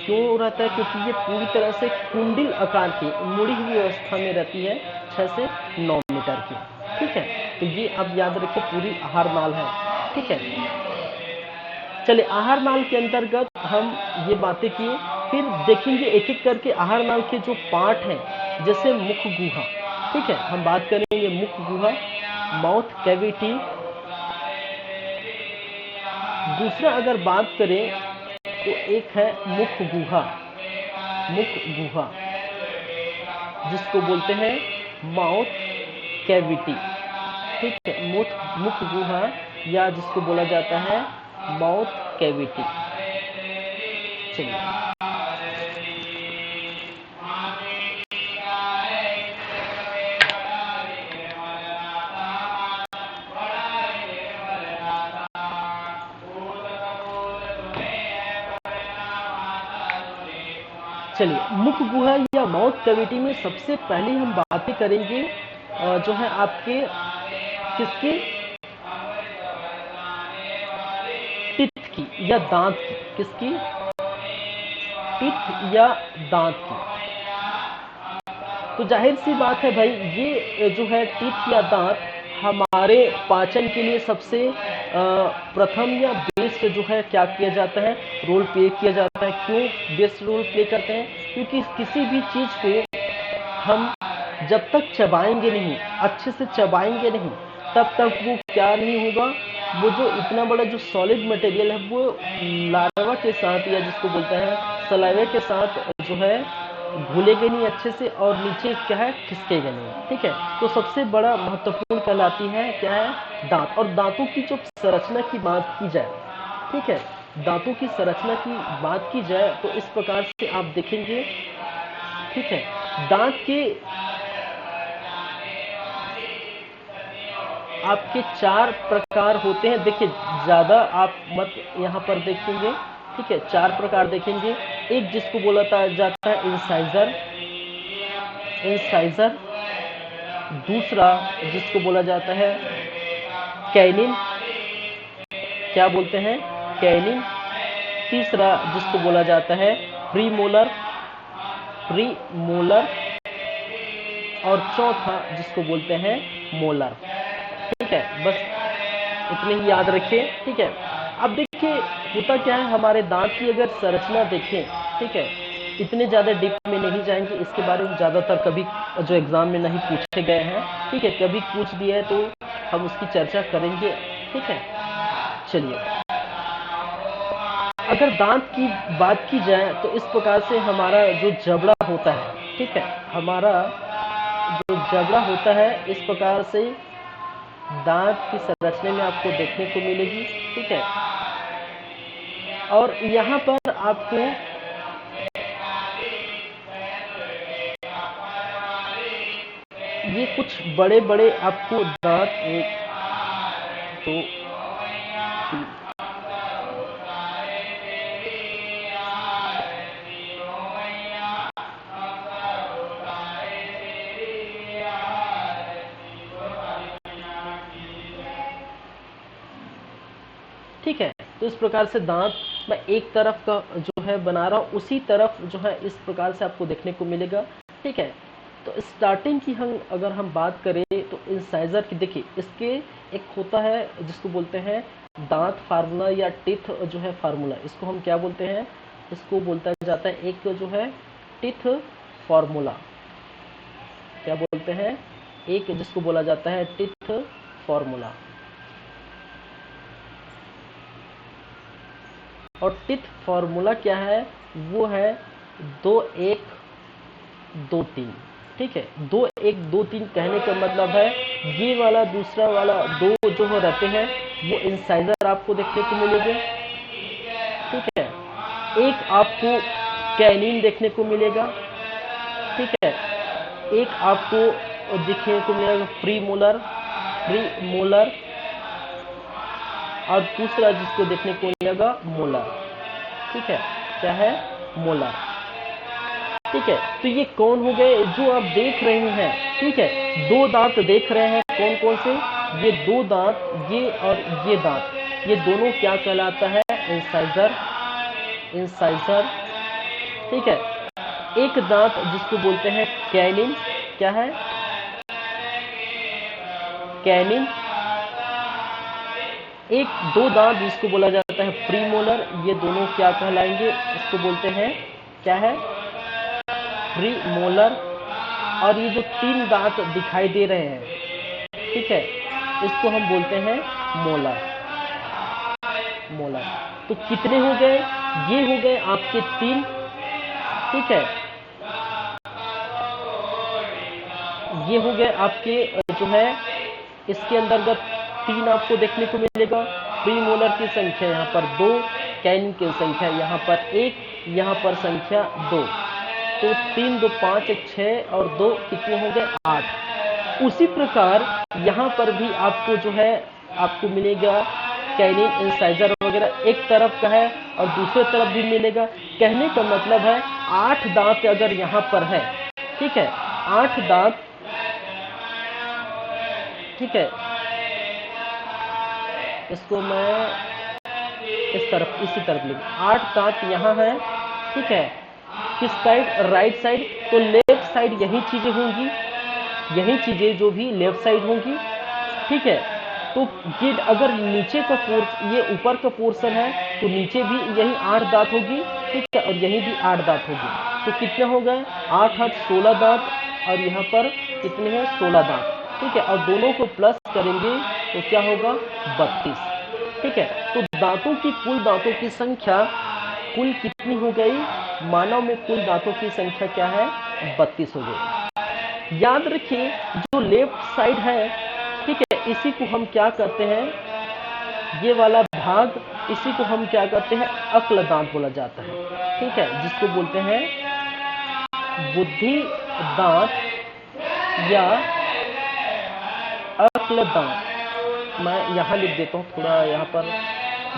क्यों रहता है, क्योंकि ये पूरी तरह से कुंडल आकार की मुड़ी हुई अवस्था में रहती है, 6 से 9 मीटर की, ठीक है। तो ये अब याद रखिए पूरी आहार नाल है, ठीक है। चलिए, आहार नाल के अंतर्गत हम ये बातें किए, फिर देखेंगे एक एक करके आहार नाल के जो पार्ट हैं, जैसे मुख गुहा, ठीक है, हम बात करेंगे मुख गुहा, माउथ कैविटी। दूसरा अगर बात करें तो एक है मुख गुहा, मुख गुहा, जिसको बोलते हैं माउथ कैविटी। ठीक है, मुख गुहा या जिसको बोला जाता है माउथ कैविटी। चलिए मुख गुहा या माउथ कैविटी में सबसे पहले हम बातें करेंगे जो है आपके किसकी, टीथ की या दांत की। किसकी? टीथ या दांत की। तो जाहिर सी बात है भाई, ये जो है टीथ या दांत हमारे पाचन के लिए सबसे प्रथम या बेस्ट जो है क्या किया जाता है, रोल प्ले किया जाता है। क्यों बेस्ट रोल प्ले करते हैं? क्योंकि किसी भी चीज को हम जब तक चबाएंगे नहीं, अच्छे से चबाएंगे नहीं, तब तक वो क्या नहीं होगा, वो जो इतना बड़ा जो सॉलिड मटेरियल है वो लार्वा के साथ या जिसको बोलते हैं सलाइवा के साथ जो है घुलेगा नहीं अच्छे से, और नीचे क्या है, खिसकेगा नहीं। ठीक है, तो सबसे बड़ा महत्वपूर्ण कहलाती है क्या है, दांत। और दांतों की जो संरचना की बात की जाए, ठीक है, दांतों की संरचना की बात की जाए तो इस प्रकार से आप देखेंगे। ठीक है, दांत के आपके 4 प्रकार होते हैं। देखिए ज्यादा आप मत यहाँ पर देखेंगे। ठीक है, 4 प्रकार देखेंगे। एक जिसको बोला जाता है इंसाइजर, दूसरा जिसको बोला जाता है कैनिन, क्या बोलते हैं, कैनिन। तीसरा जिसको बोला जाता है प्रीमोलर, और चौथा जिसको बोलते हैं मोलर। ठीक है, बस इतने ही याद रखिए। ठीक है, अब देखिए होता क्या है, हमारे दांत की अगर संरचना देखें, ठीक है, इतने ज़्यादा डीप में नहीं जाएंगे, इसके बारे में ज़्यादातर कभी जो एग्जाम में नहीं पूछे गए हैं। ठीक है, कभी पूछ दिया है तो हम उसकी चर्चा करेंगे। ठीक है, चलिए अगर दांत की बात की जाए तो इस प्रकार से हमारा जो जबड़ा होता है, ठीक है, हमारा जो जबड़ा होता है इस प्रकार से दांत की संरचना में आपको देखने को मिलेगी। ठीक है, और यहाँ पर आपको ये कुछ बड़े बड़े आपको दांत, 1 2 3, ठीक है, तो इस प्रकार से दांत मैं एक तरफ का जो है बना रहा हूँ, उसी तरफ जो है इस प्रकार से आपको देखने को मिलेगा। ठीक है, तो स्टार्टिंग की अगर हम बात करें तो इंसाइजर की, देखिए इसके एक होता है जिसको बोलते हैं दांत फार्मूला या टीथ जो है फार्मूला, इसको हम क्या बोलते हैं, इसको बोलता जाता है एक जो है टीथ फार्मूला। क्या बोलते हैं, एक जिसको बोला जाता है टीथ फार्मूला। और टीथ फार्मूला क्या है, वो है 2 1 2 3। ठीक है, 2 1 2 3 कहने का मतलब है ये वाला दूसरा वाला 2 जो हो रहते हैं वो इंसाइजर आपको देखने को मिलेगा। ठीक है, एक आपको कैनिन देखने को मिलेगा। ठीक है, एक आपको देखने को मिलेगा प्रीमोलर, और दूसरा जिसको देखने को मिलेगा मोलर। ठीक है, क्या है, मोलर। ठीक है, तो ये कौन हो गए जो आप देख रहे हैं। ठीक है, 2 दांत देख रहे हैं, कौन कौन से, ये 2 दांत, ये और ये दांत, ये दोनों क्या कहलाता है, इंसाइजर। ठीक है, एक दांत जिसको बोलते हैं कैनिन, क्या है, कैनिन। एक 2 दांत जिसको बोला जाता है प्रीमोलर, ये दोनों क्या कहलाएंगे, इसको बोलते हैं क्या है, प्रीमोलर। और ये जो 3 दांत दिखाई दे रहे हैं, ठीक है, इसको हम बोलते हैं मोलर। तो कितने हो गए, ये हो गए आपके 3। ठीक है, ये हो गए आपके जो है इसके अंतर्गत 3 आपको देखने को मिलेगा। प्रीमोलर की संख्या यहाँ पर 2, कैनिन की संख्या यहाँ पर 1, यहाँ पर संख्या 2, तो 3 2 5 6 और 2 कितने हो गए 8। उसी प्रकार यहाँ पर भी आपको जो है आपको मिलेगा कैनिन इंसाइजर वगैरह, एक तरफ का है और दूसरे तरफ भी मिलेगा। कहने का मतलब है 8 दांत अगर यहाँ पर है, ठीक है, 8 दांत, ठीक है, इसको मैं इस तरफ इसी तरफ लिख, 8 दांत यहाँ है, ठीक है, किस साइड, राइट साइड, तो लेफ्ट साइड यही चीजें होंगी, यही चीजें जो भी लेफ्ट साइड होंगी, ठीक है। तो ये अगर नीचे का ये ऊपर का पोर्शन है तो नीचे भी यही 8 दांत होगी, ठीक है, और यही भी 8 दांत होगी। तो कितने हो गए 8 8 16 दांत, और यहाँ पर कितने हैं 16 दांत, ठीक है, और दोनों को प्लस करेंगे तो क्या होगा 32, ठीक है। तो दांतों की कुल दांतों की संख्या कुल कितनी हो गई, मानव में कुल दांतों की संख्या क्या है 32 हो गई। याद रखिए जो लेफ्ट साइड है, ठीक है, इसी को हम क्या करते हैं, ये वाला भाग, इसी को हम क्या करते हैं अक्ल दांत बोला जाता है, ठीक है, जिसको बोलते हैं बुद्धि दांत या अक्ल दांत। मैं यहाँ लिख देता हूँ, थोड़ा यहाँ पर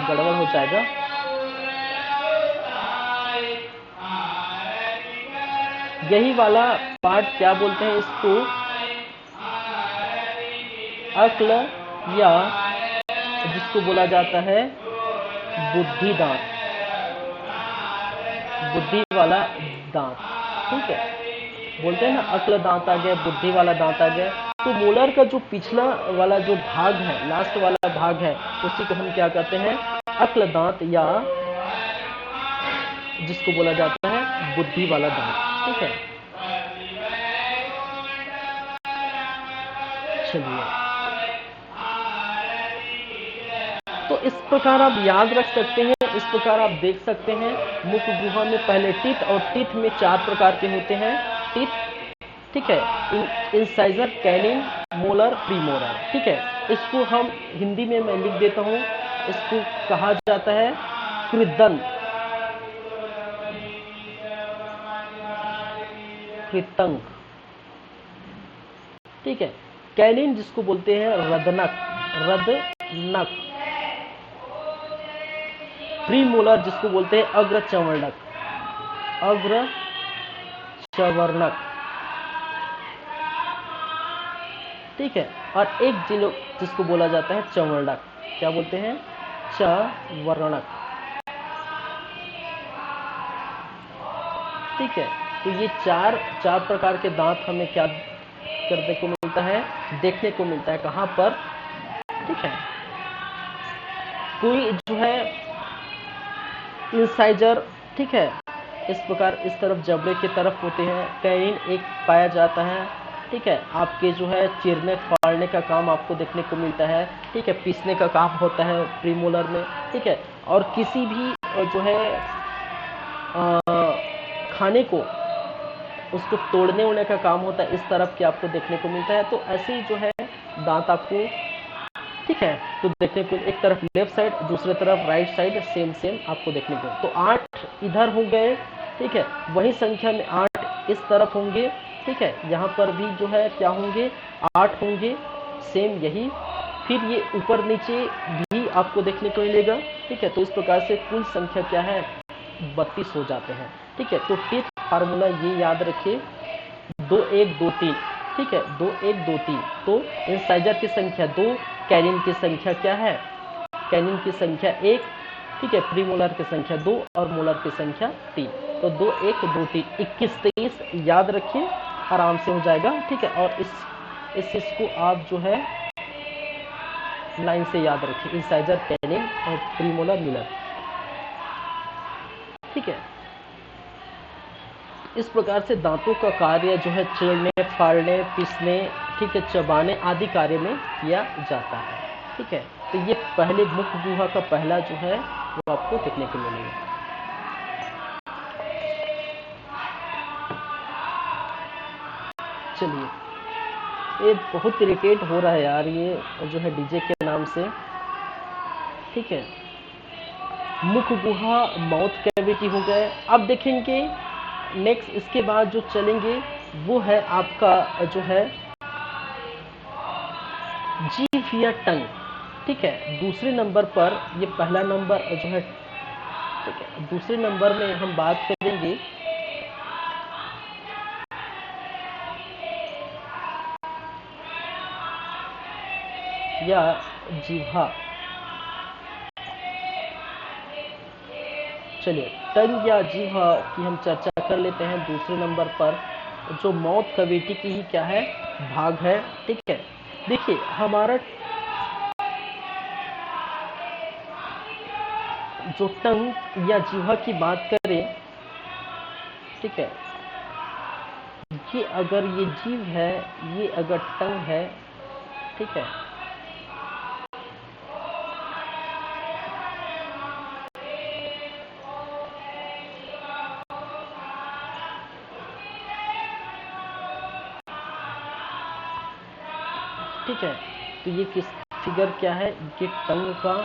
गड़बड़ हो जाएगा। यही वाला पार्ट क्या बोलते हैं, इसको अक्ल या जिसको बोला जाता है बुद्धि दांत, बुद्धि वाला दांत, ठीक है, बोलते हैं ना अक्ल दांत आ गया, बुद्धि वाला दांत आ गया। तो मोलर का जो पिछला वाला जो भाग है, लास्ट वाला भाग है, उसी को हम क्या कहते हैं अक्ल दांत या जिसको बोला जाता है बुद्धि वाला दांत, ठीक है। चलिए, तो इस प्रकार आप याद रख सकते हैं, इस प्रकार आप देख सकते हैं मुख गुहा में पहले टीथ, और टीथ में 4 प्रकार के होते हैं टीथ, ठीक है, इंसाइजर, कैनिन, मोलर, प्रीमोलर, ठीक है। इसको हम हिंदी में मैं लिख देता हूं, इसको कहा जाता है कृदंत, कृतंक, ठीक है। कैनिन जिसको बोलते हैं रदनक, रदनक। प्रीमोलर जिसको बोलते हैं अग्र चवर्णक, अग्र चवर्णक, ठीक है। और एक जिसको बोला जाता है चवर्णक, क्या बोलते हैं चवर्णक, ठीक है। तो ये चार प्रकार के दांत हमें क्या करने को मिलता है, देखने को मिलता है, कहां पर, ठीक है। कोई जो है इंसाइजर, ठीक है, इस प्रकार इस तरफ जबड़े की तरफ होते हैं। कैनिन एक पाया जाता है, ठीक है, आपके जो है चीरने फाड़ने का काम आपको देखने को मिलता है, ठीक है, पीसने का काम होता है प्रीमोलर में, ठीक है। और किसी भी जो है खाने को उसको तोड़ने उड़ने का काम होता है, इस तरफ के आपको देखने को मिलता है। तो ऐसे ही जो है दांत आपको, ठीक है, तो देखने को एक तरफ लेफ्ट साइड, दूसरे तरफ राइट साइड, सेम आपको देखने को। तो 8 इधर हो गए, ठीक है, वही संख्या में 8 इस तरफ होंगे, ठीक है, यहाँ पर भी जो है क्या होंगे 8 होंगे, सेम यही। फिर ये ऊपर नीचे भी आपको देखने को मिलेगा, ठीक है। तो इस प्रकार से कुल संख्या क्या है 32 हो जाते हैं, ठीक है। तो टिप फार्मूला ये याद रखिए 2 1 2 3, ठीक है, 2 1 2 3। तो इंसाइजर की संख्या 2, कैनिन की संख्या क्या है, कैनिन की संख्या 1, ठीक है, प्रीमोलर की संख्या 2 और मोलर की संख्या 3। तो 2 1 2 3 21 23 याद रखिए, आराम से हो जाएगा, ठीक है। और इस चीज को आप जो है लाइन से याद रखिए, इंसाइजर, कैनिन और प्रीमोलर, मोलर, ठीक है। इस प्रकार से दांतों का कार्य जो है चीरने फाड़ने पीसने, ठीक है, चबाने आदि कार्य में किया जाता है, ठीक है। तो ये पहले मुख गुहा का पहला जो है वो आपको देखने को मिलेगा। चलिए, ये बहुत इरिटेट हो रहा है यार, ये जो है डीजे के नाम से। ठीक है, मुख गुहा माउथ कैविटी हो गए। अब देखेंगे नेक्स्ट, इसके बाद जो चलेंगे वो है आपका जो है जीभ या टंग। ठीक है, दूसरे नंबर पर, ये पहला नंबर जो है, ठीक है, दूसरे नंबर में हम बात करेंगे या जीभा। चलिए, टंग या जीभा की हम चर्चा कर लेते हैं। दूसरे नंबर पर जो माउथ कैविटी की ही क्या है, भाग है। ठीक है, देखिए हमारा जो टंग या जीभा की बात करें, ठीक है, ये अगर ये जीभ है, ये अगर टंग है, ठीक है, ठीक है, तो ये किस फिगर क्या है, ये टंग का,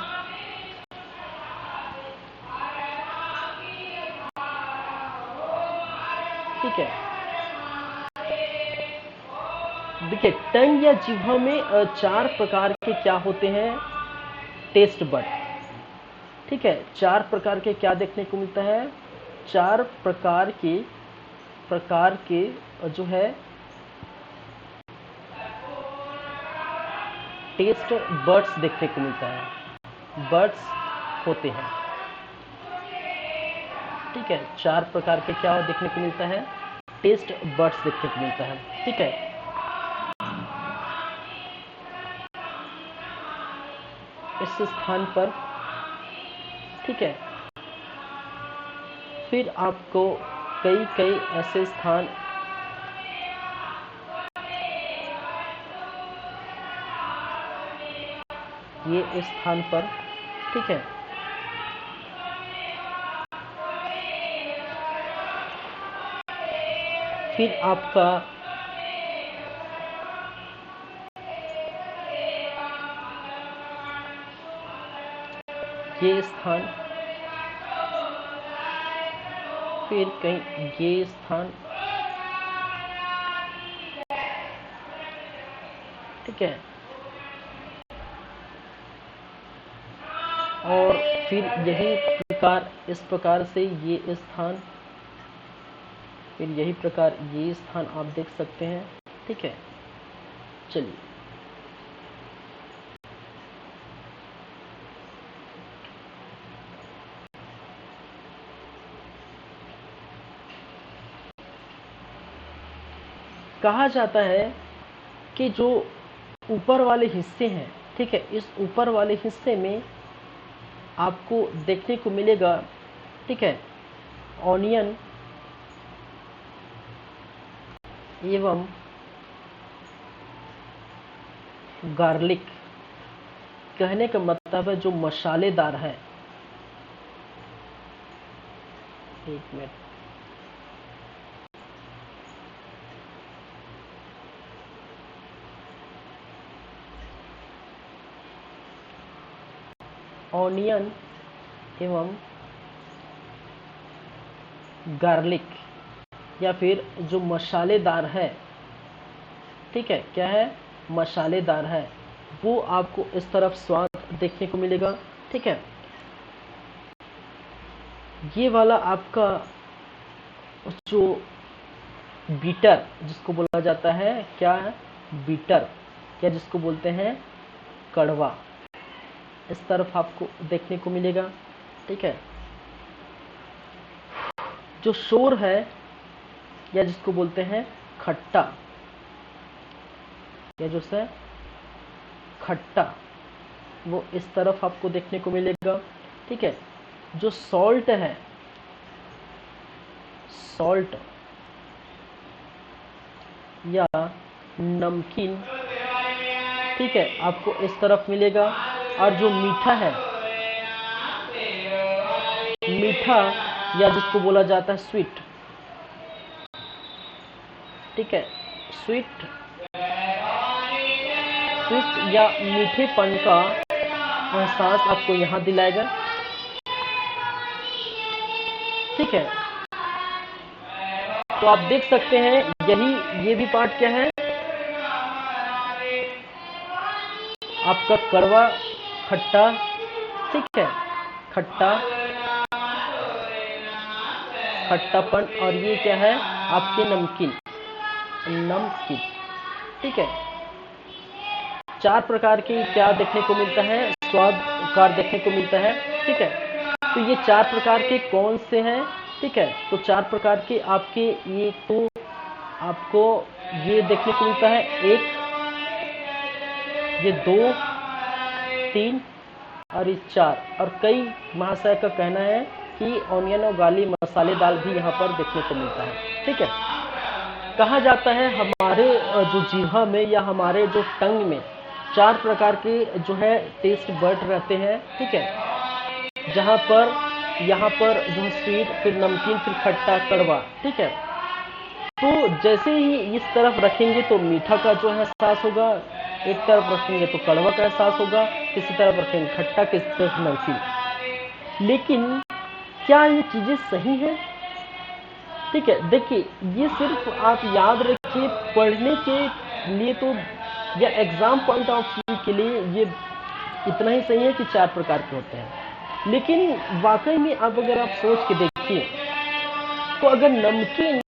ठीक है। देखिए टंग या जिह्वा में 4 प्रकार के क्या होते हैं, टेस्ट बड। ठीक है, 4 प्रकार के क्या देखने को मिलता है, 4 प्रकार के जो है टेस्ट बर्ड्स देखने को मिलता है, बर्ड्स होते हैं। ठीक है, 4 प्रकार के क्या देखने को मिलता है, टेस्ट बर्ड्स देखने को मिलता है। ठीक है, इस स्थान पर, ठीक है, फिर आपको कई ऐसे स्थान ये इस स्थान पर, ठीक है, फिर आपका ये स्थान, फिर कहीं ये स्थान, ठीक है, और फिर यही प्रकार, इस प्रकार से ये स्थान, फिर यही प्रकार ये स्थान आप देख सकते हैं। ठीक है, चलिए कहा जाता है कि जो ऊपर वाले हिस्से हैं, ठीक है, इस ऊपर वाले हिस्से में आपको देखने को मिलेगा, ठीक है, ऑनियन एवं गार्लिक। कहने का मतलब है जो मसालेदार है, एक मिनट, ऑनियन एवं गार्लिक या फिर जो मसालेदार है, ठीक है, क्या है, मसालेदार है, वो आपको इस तरफ स्वाद देखने को मिलेगा। ठीक है, ये वाला आपका जो बीटर जिसको बोला जाता है, क्या है, बीटर, या जिसको बोलते हैं कड़वा, इस तरफ आपको देखने को मिलेगा। ठीक है, जो शोर है या जिसको बोलते हैं खट्टा, या जो से खट्टा, वो इस तरफ आपको देखने को मिलेगा। ठीक है, जो सॉल्ट है, सॉल्ट या नमकीन, ठीक है, आपको इस तरफ मिलेगा। और जो मीठा है, मीठा या जिसको बोला जाता है स्वीट, ठीक है, स्वीट स्वादिष्ट या मीठेपन का एहसास आपको यहाँ दिलाएगा। ठीक है, तो आप देख सकते हैं ये भी पार्ट क्या है, आपका कड़वा खट्टा, ठीक है, खट्टापन, और ये क्या है आपके नमकीन, ठीक है। 4 प्रकार के क्या देखने को मिलता है, स्वादकार देखने को मिलता है। ठीक है, तो ये 4 प्रकार के कौन से हैं? ठीक है, तो 4 प्रकार के आपके ये तो आपको ये देखने को मिलता है, 1, ये 2, 3 और ये 4, और कई महाशय का कहना है कि ऑनियन और गाली मसाले दाल भी यहाँ पर देखने को मिलता है। ठीक है, कहा जाता है हमारे जो जीवा में या हमारे जो टंग में 4 प्रकार के जो है टेस्ट बड रहते हैं। ठीक है, जहाँ पर यहाँ पर जो है स्वीट, फिर नमकीन, फिर खट्टा, कड़वा। ठीक है, तो जैसे ही इस तरफ रखेंगे तो मीठा का जो है एहसास होगा, एक तरफ रखेंगे तो कड़वा का एहसास होगा, किसी तरफ रखेंगे खट्टा, किसी तरफ नमकीन। लेकिन क्या ये चीजें सही हैं? ठीक है, देखिए ये सिर्फ आप याद रखिए पढ़ने के लिए तो, या एग्जाम पॉइंट ऑफ व्यू के लिए ये इतना ही सही है कि 4 प्रकार के होते हैं। लेकिन वाकई में अब अगर आप सोच के देखिए तो अगर नमकीन,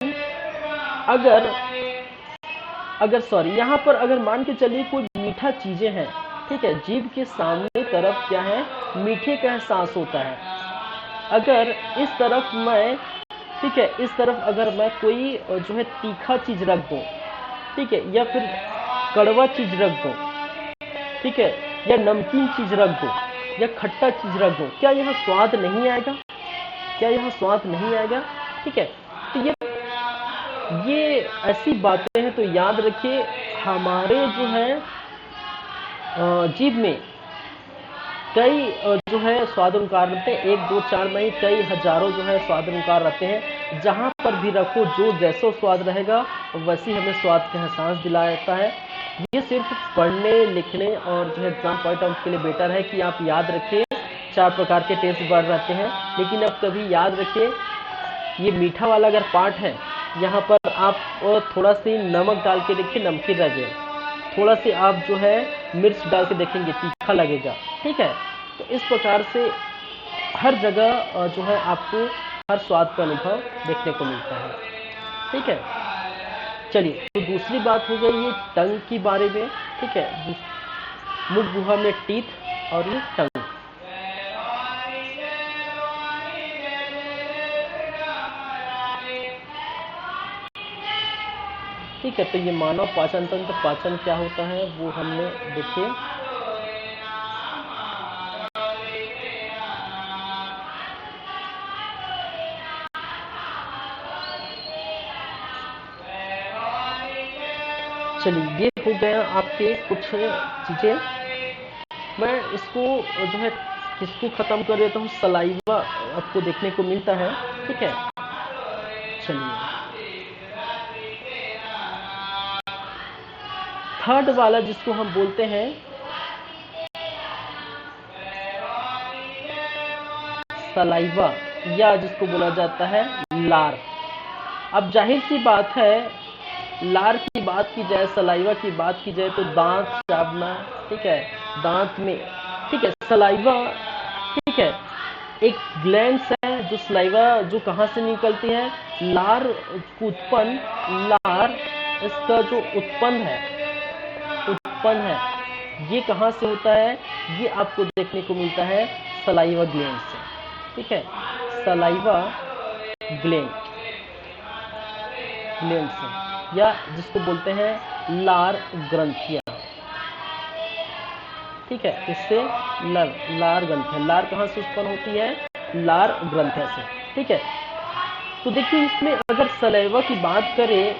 अगर सॉरी यहाँ पर अगर मान के चलिए कोई मीठा चीजें हैं, ठीक है, जीभ के सामने तरफ क्या है, मीठे का एहसास होता है। अगर इस तरफ मैं, ठीक है, इस तरफ अगर मैं कोई जो है तीखा चीज रख दूं, ठीक है, या फिर कड़वा चीज रख दूं, ठीक है, या नमकीन चीज रख दूं, या खट्टा चीज रख दूं, क्या यह स्वाद नहीं आएगा? क्या यह स्वाद नहीं आएगा? ठीक है, तो ये ऐसी बातें हैं, तो याद रखिए हमारे जो है जीभ में कई जो है स्वाद अलंकार रहते हैं, 1, 2, 4 नहीं, कई हजारों जो है स्वाद अलंकार रहते हैं। जहां पर भी रखो जो जैसा स्वाद रहेगा वैसी हमें स्वाद का एहसास दिलाता है। ये सिर्फ पढ़ने लिखने और जो है एग्जाम पॉइंट ऑफ के लिए बेटर है कि आप याद रखिए 4 प्रकार के टेस्ट बड रहते हैं। लेकिन अब कभी याद रखिए ये मीठा वाला अगर पार्ट है, यहाँ पर आप थोड़ा सी नमक डाल के देखिए, नमकीन रह जाए, थोड़ा सी आप जो है मिर्च डाल के देखेंगे, तीखा लगेगा। ठीक है, तो इस प्रकार से हर जगह जो है आपको हर स्वाद का अनुभव देखने को मिलता है। ठीक है, चलिए, तो दूसरी बात हो गई ये टंग की बारे में। ठीक है, मुख गुहा में टीथ और ये टंग। ठीक है, तो ये मानव पाचन तंत्र, पाचन क्या होता है वो हमने देखिए। चलिए, ये हो गया आपके कुछ चीजें। मैं इसको जो है किसको खत्म कर देता हूँ, सलाइवा आपको देखने को मिलता है। ठीक है, चलिए थर्ड वाला जिसको हम बोलते हैं सलाइवा, या जिसको बोला जाता है लार। अब जाहिर सी बात है, लार की बात की जाए, सलाइवा की बात की जाए तो दांत चावना, ठीक है, दांत में, ठीक है, सलाइवा, ठीक है, एक ग्लैंड्स है जो सलाइवा जो कहाँ से निकलती है, लार उत्पन्न, लार इसका जो उत्पन्न है ये कहाँ से होता है, ये आपको देखने को मिलता है सलाइवा ग्लैंड से। ठीक है, सलाइवा ग्लैंड से, या जिसको बोलते हैं लार ग्रंथियां। ठीक है, इससे लार ग्रंथियां, लार कहाँ से उत्पन्न होती है, लार ग्रंथियां से। ठीक है, तो देखिए इसमें अगर सलाइवा की बात करें,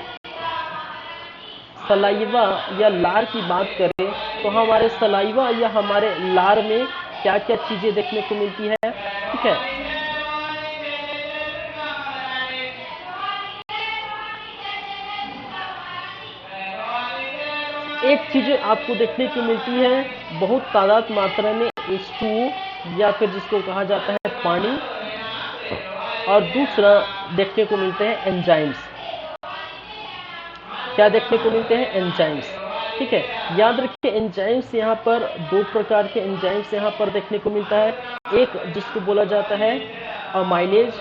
सलाइवा या लार की बात करें, तो हमारे सलाइवा या हमारे लार में क्या क्या चीजें देखने को मिलती है। ठीक है, एक चीज आपको देखने को मिलती है बहुत तादाद मात्रा में H2O या फिर जिसको कहा जाता है पानी, और दूसरा देखने को मिलते हैं एंजाइम्स। क्या देखने को मिलते हैं? एंजाइम्स। ठीक है, याद रखिए एंजाइम्स यहाँ पर दो प्रकार के एंजाइम्स यहाँ पर देखने को मिलता है। एक जिसको बोला जाता है अमाइलेज,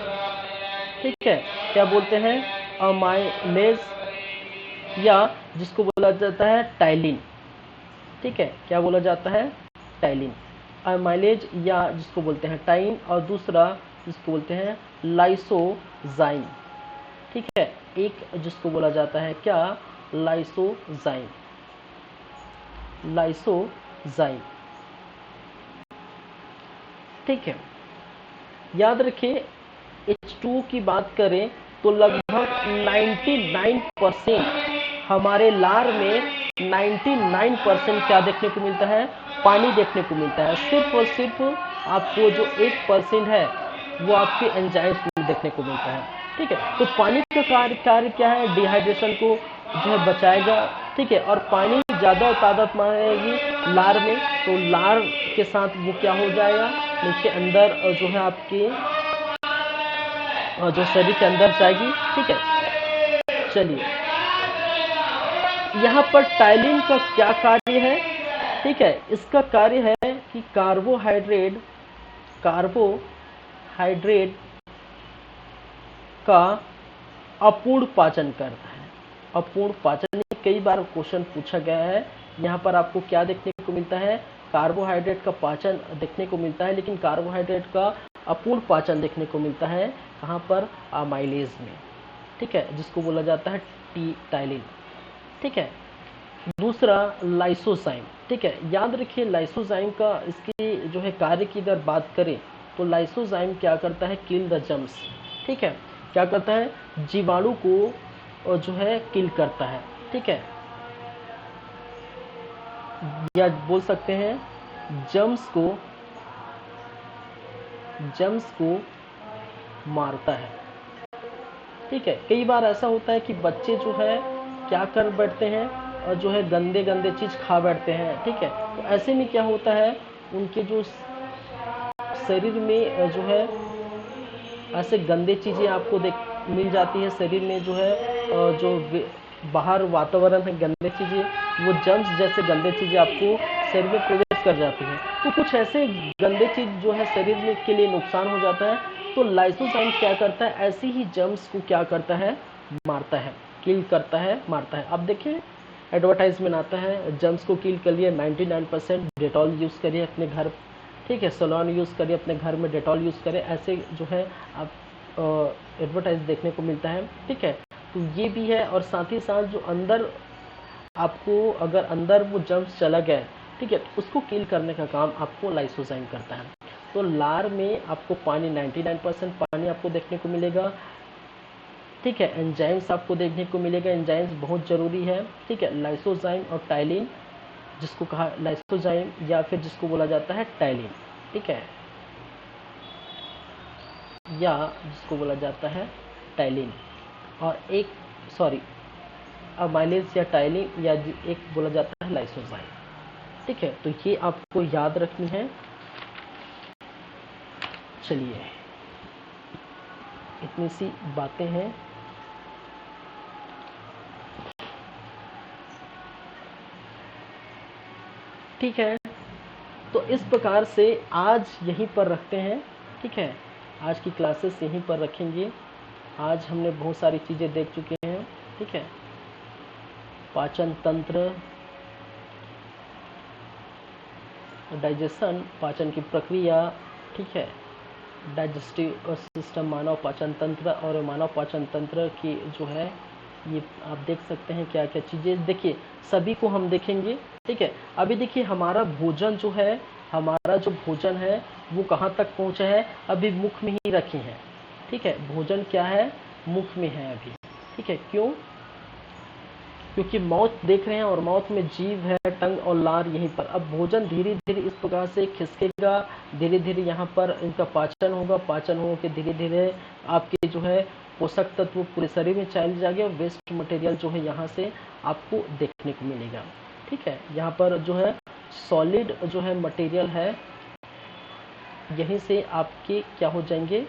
ठीक है, क्या बोलते हैं? अमाइलेज, या जिसको बोला जाता है टाइलिन। ठीक है, क्या बोला जाता है? टाइलिन। अमाइलेज या जिसको बोलते हैं टाइन, और दूसरा जिसको बोलते हैं लाइसोजाइम। ठीक है, एक जिसको बोला जाता है क्या? लाइसोजाइम। लाइसोजाइम। ठीक है, याद रखिए H2O की बात करें तो लगभग 99% हमारे लार में 99% क्या देखने को मिलता है? पानी देखने को मिलता है। सिर्फ और सिर्फ आपको जो 1% है वो आपके एंजाइम्स में देखने को मिलता है। ठीक है, तो पानी का कार्य क्या है? डिहाइड्रेशन को जो है बचाएगा। ठीक है, और पानी ज़्यादा तादाद में आएगी लार में, तो लार के साथ वो क्या हो जाएगा? नीचे अंदर जो है आपके जो शरीर के अंदर जाएगी। ठीक है, चलिए यहाँ पर टाइलिन का क्या कार्य है? ठीक है, इसका कार्य है कि कार्बोहाइड्रेट का अपूर्ण पाचन करता है। अपूर्ण पाचन कई बार क्वेश्चन पूछा गया है। यहाँ पर आपको क्या देखने को मिलता है? कार्बोहाइड्रेट का पाचन देखने को मिलता है, लेकिन कार्बोहाइड्रेट का अपूर्ण पाचन देखने को मिलता है कहाँ पर? अमाइलेज में। ठीक है, जिसको बोला जाता है टाइलिन। ठीक है, दूसरा लाइसोजाइम। ठीक है, याद रखिए लाइसोजाइम का इसकी जो है कार्य की अगर बात करें तो लाइसोजाइम क्या करता है? Kill the germs. ठीक है, क्या करता है? जीवाणु को जो है किल करता है। ठीक है, या बोल सकते हैं जर्म्स को मारता है। ठीक है, कई बार ऐसा होता है कि बच्चे जो है क्या कर बैठते हैं और जो है गंदे गंदे चीज खा बैठते हैं। ठीक है, तो ऐसे में क्या होता है? उनके जो शरीर में जो है ऐसे गंदे चीजें आपको मिल जाती है शरीर में, जो है जो बाहर वातावरण है गंदे चीजें, वो जर्म्स जैसे गंदे चीजें आपको शरीर में प्रवेश कर जाती हैं। तो कुछ ऐसे गंदे चीज जो है शरीर में के लिए नुकसान हो जाता है। तो लाइसोजाइम क्या करता है? ऐसी ही जर्म्स को क्या करता है? मारता है, किल करता है, मारता है। अब देखिए एडवर्टाइजमेंट आता है, जर्म्स को किल कर लिए 99%, डेटॉल यूज़ करिए अपने घर। ठीक है, सलोन यूज़ करिए अपने घर में, डेटॉल यूज़ करें, ऐसे जो है आप एडवर्टाइज देखने को मिलता है। ठीक है, तो ये भी है, और साथ ही साथ जो अंदर आपको अगर अंदर वो जर्म्स चला गया, ठीक है, तो उसको किल करने का काम आपको लाइसोजाइम करता है। तो लार में आपको पानी 99% पानी आपको देखने को मिलेगा। ठीक है, एंजाइम्स आपको देखने को मिलेगा, एंजाइम्स बहुत ज़रूरी है। ठीक है, लाइसोजाइम और टाइलिन, जिसको कहा लाइसोजाइम या फिर जिसको बोला जाता है टाइलिन। ठीक है, या जिसको बोला जाता है टाइलिन, और एक अमाइलेज या टाइलिन, या एक बोला जाता है लाइसोजाइम। ठीक है, तो ये आपको याद रखनी है। चलिए, इतनी सी बातें हैं। ठीक है, तो इस प्रकार से आज यहीं पर रखते हैं। ठीक है, आज की क्लासेस यहीं पर रखेंगे। आज हमने बहुत सारी चीज़ें देख चुके हैं। ठीक है, पाचन तंत्र, डाइजेशन, पाचन की प्रक्रिया। ठीक है, डाइजेस्टिव सिस्टम, मानव पाचन तंत्र, और मानव पाचन तंत्र की जो है ये आप देख सकते हैं क्या क्या चीज़ें। देखिए सभी को हम देखेंगे। ठीक है, अभी देखिए हमारा भोजन जो है, हमारा जो भोजन है वो कहाँ तक पहुँचा है? अभी मुख में ही रखे हैं। ठीक है, भोजन क्या है? मुख में है अभी। ठीक है, क्यों? क्योंकि मौत देख रहे हैं, और मौत में जीव है, टंग और लार यहीं पर। अब भोजन धीरे धीरे इस प्रकार से खिसकेगा, धीरे धीरे यहाँ पर इनका पाचन होगा, पाचन हो के धीरे धीरे आपके जो है पोषक तत्व पूरे शरीर में चले जाएंगे, और वेस्ट मटेरियल जो है यहाँ से आपको देखने को मिलेगा। ठीक है, यहाँ पर जो है सॉलिड जो है मटेरियल है, यहीं से आपके क्या हो जाएंगे,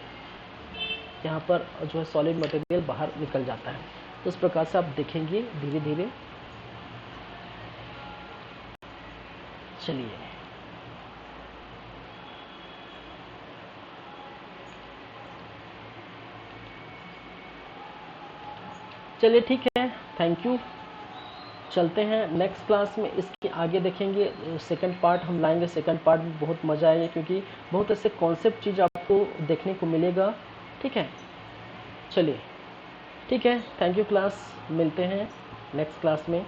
यहाँ पर जो है सॉलिड मटेरियल बाहर निकल जाता है। तो इस प्रकार से आप देखेंगे धीरे धीरे। चलिए, चलिए ठीक है, थैंक यू। चलते हैं नेक्स्ट क्लास में, इसके आगे देखेंगे। सेकंड पार्ट हम लाएंगे, सेकंड पार्ट में बहुत मज़ा आएगा क्योंकि बहुत ऐसे कॉन्सेप्ट चीज़ आपको देखने को मिलेगा। ठीक है, चलिए ठीक है, थैंक यू क्लास, मिलते हैं नेक्स्ट क्लास में।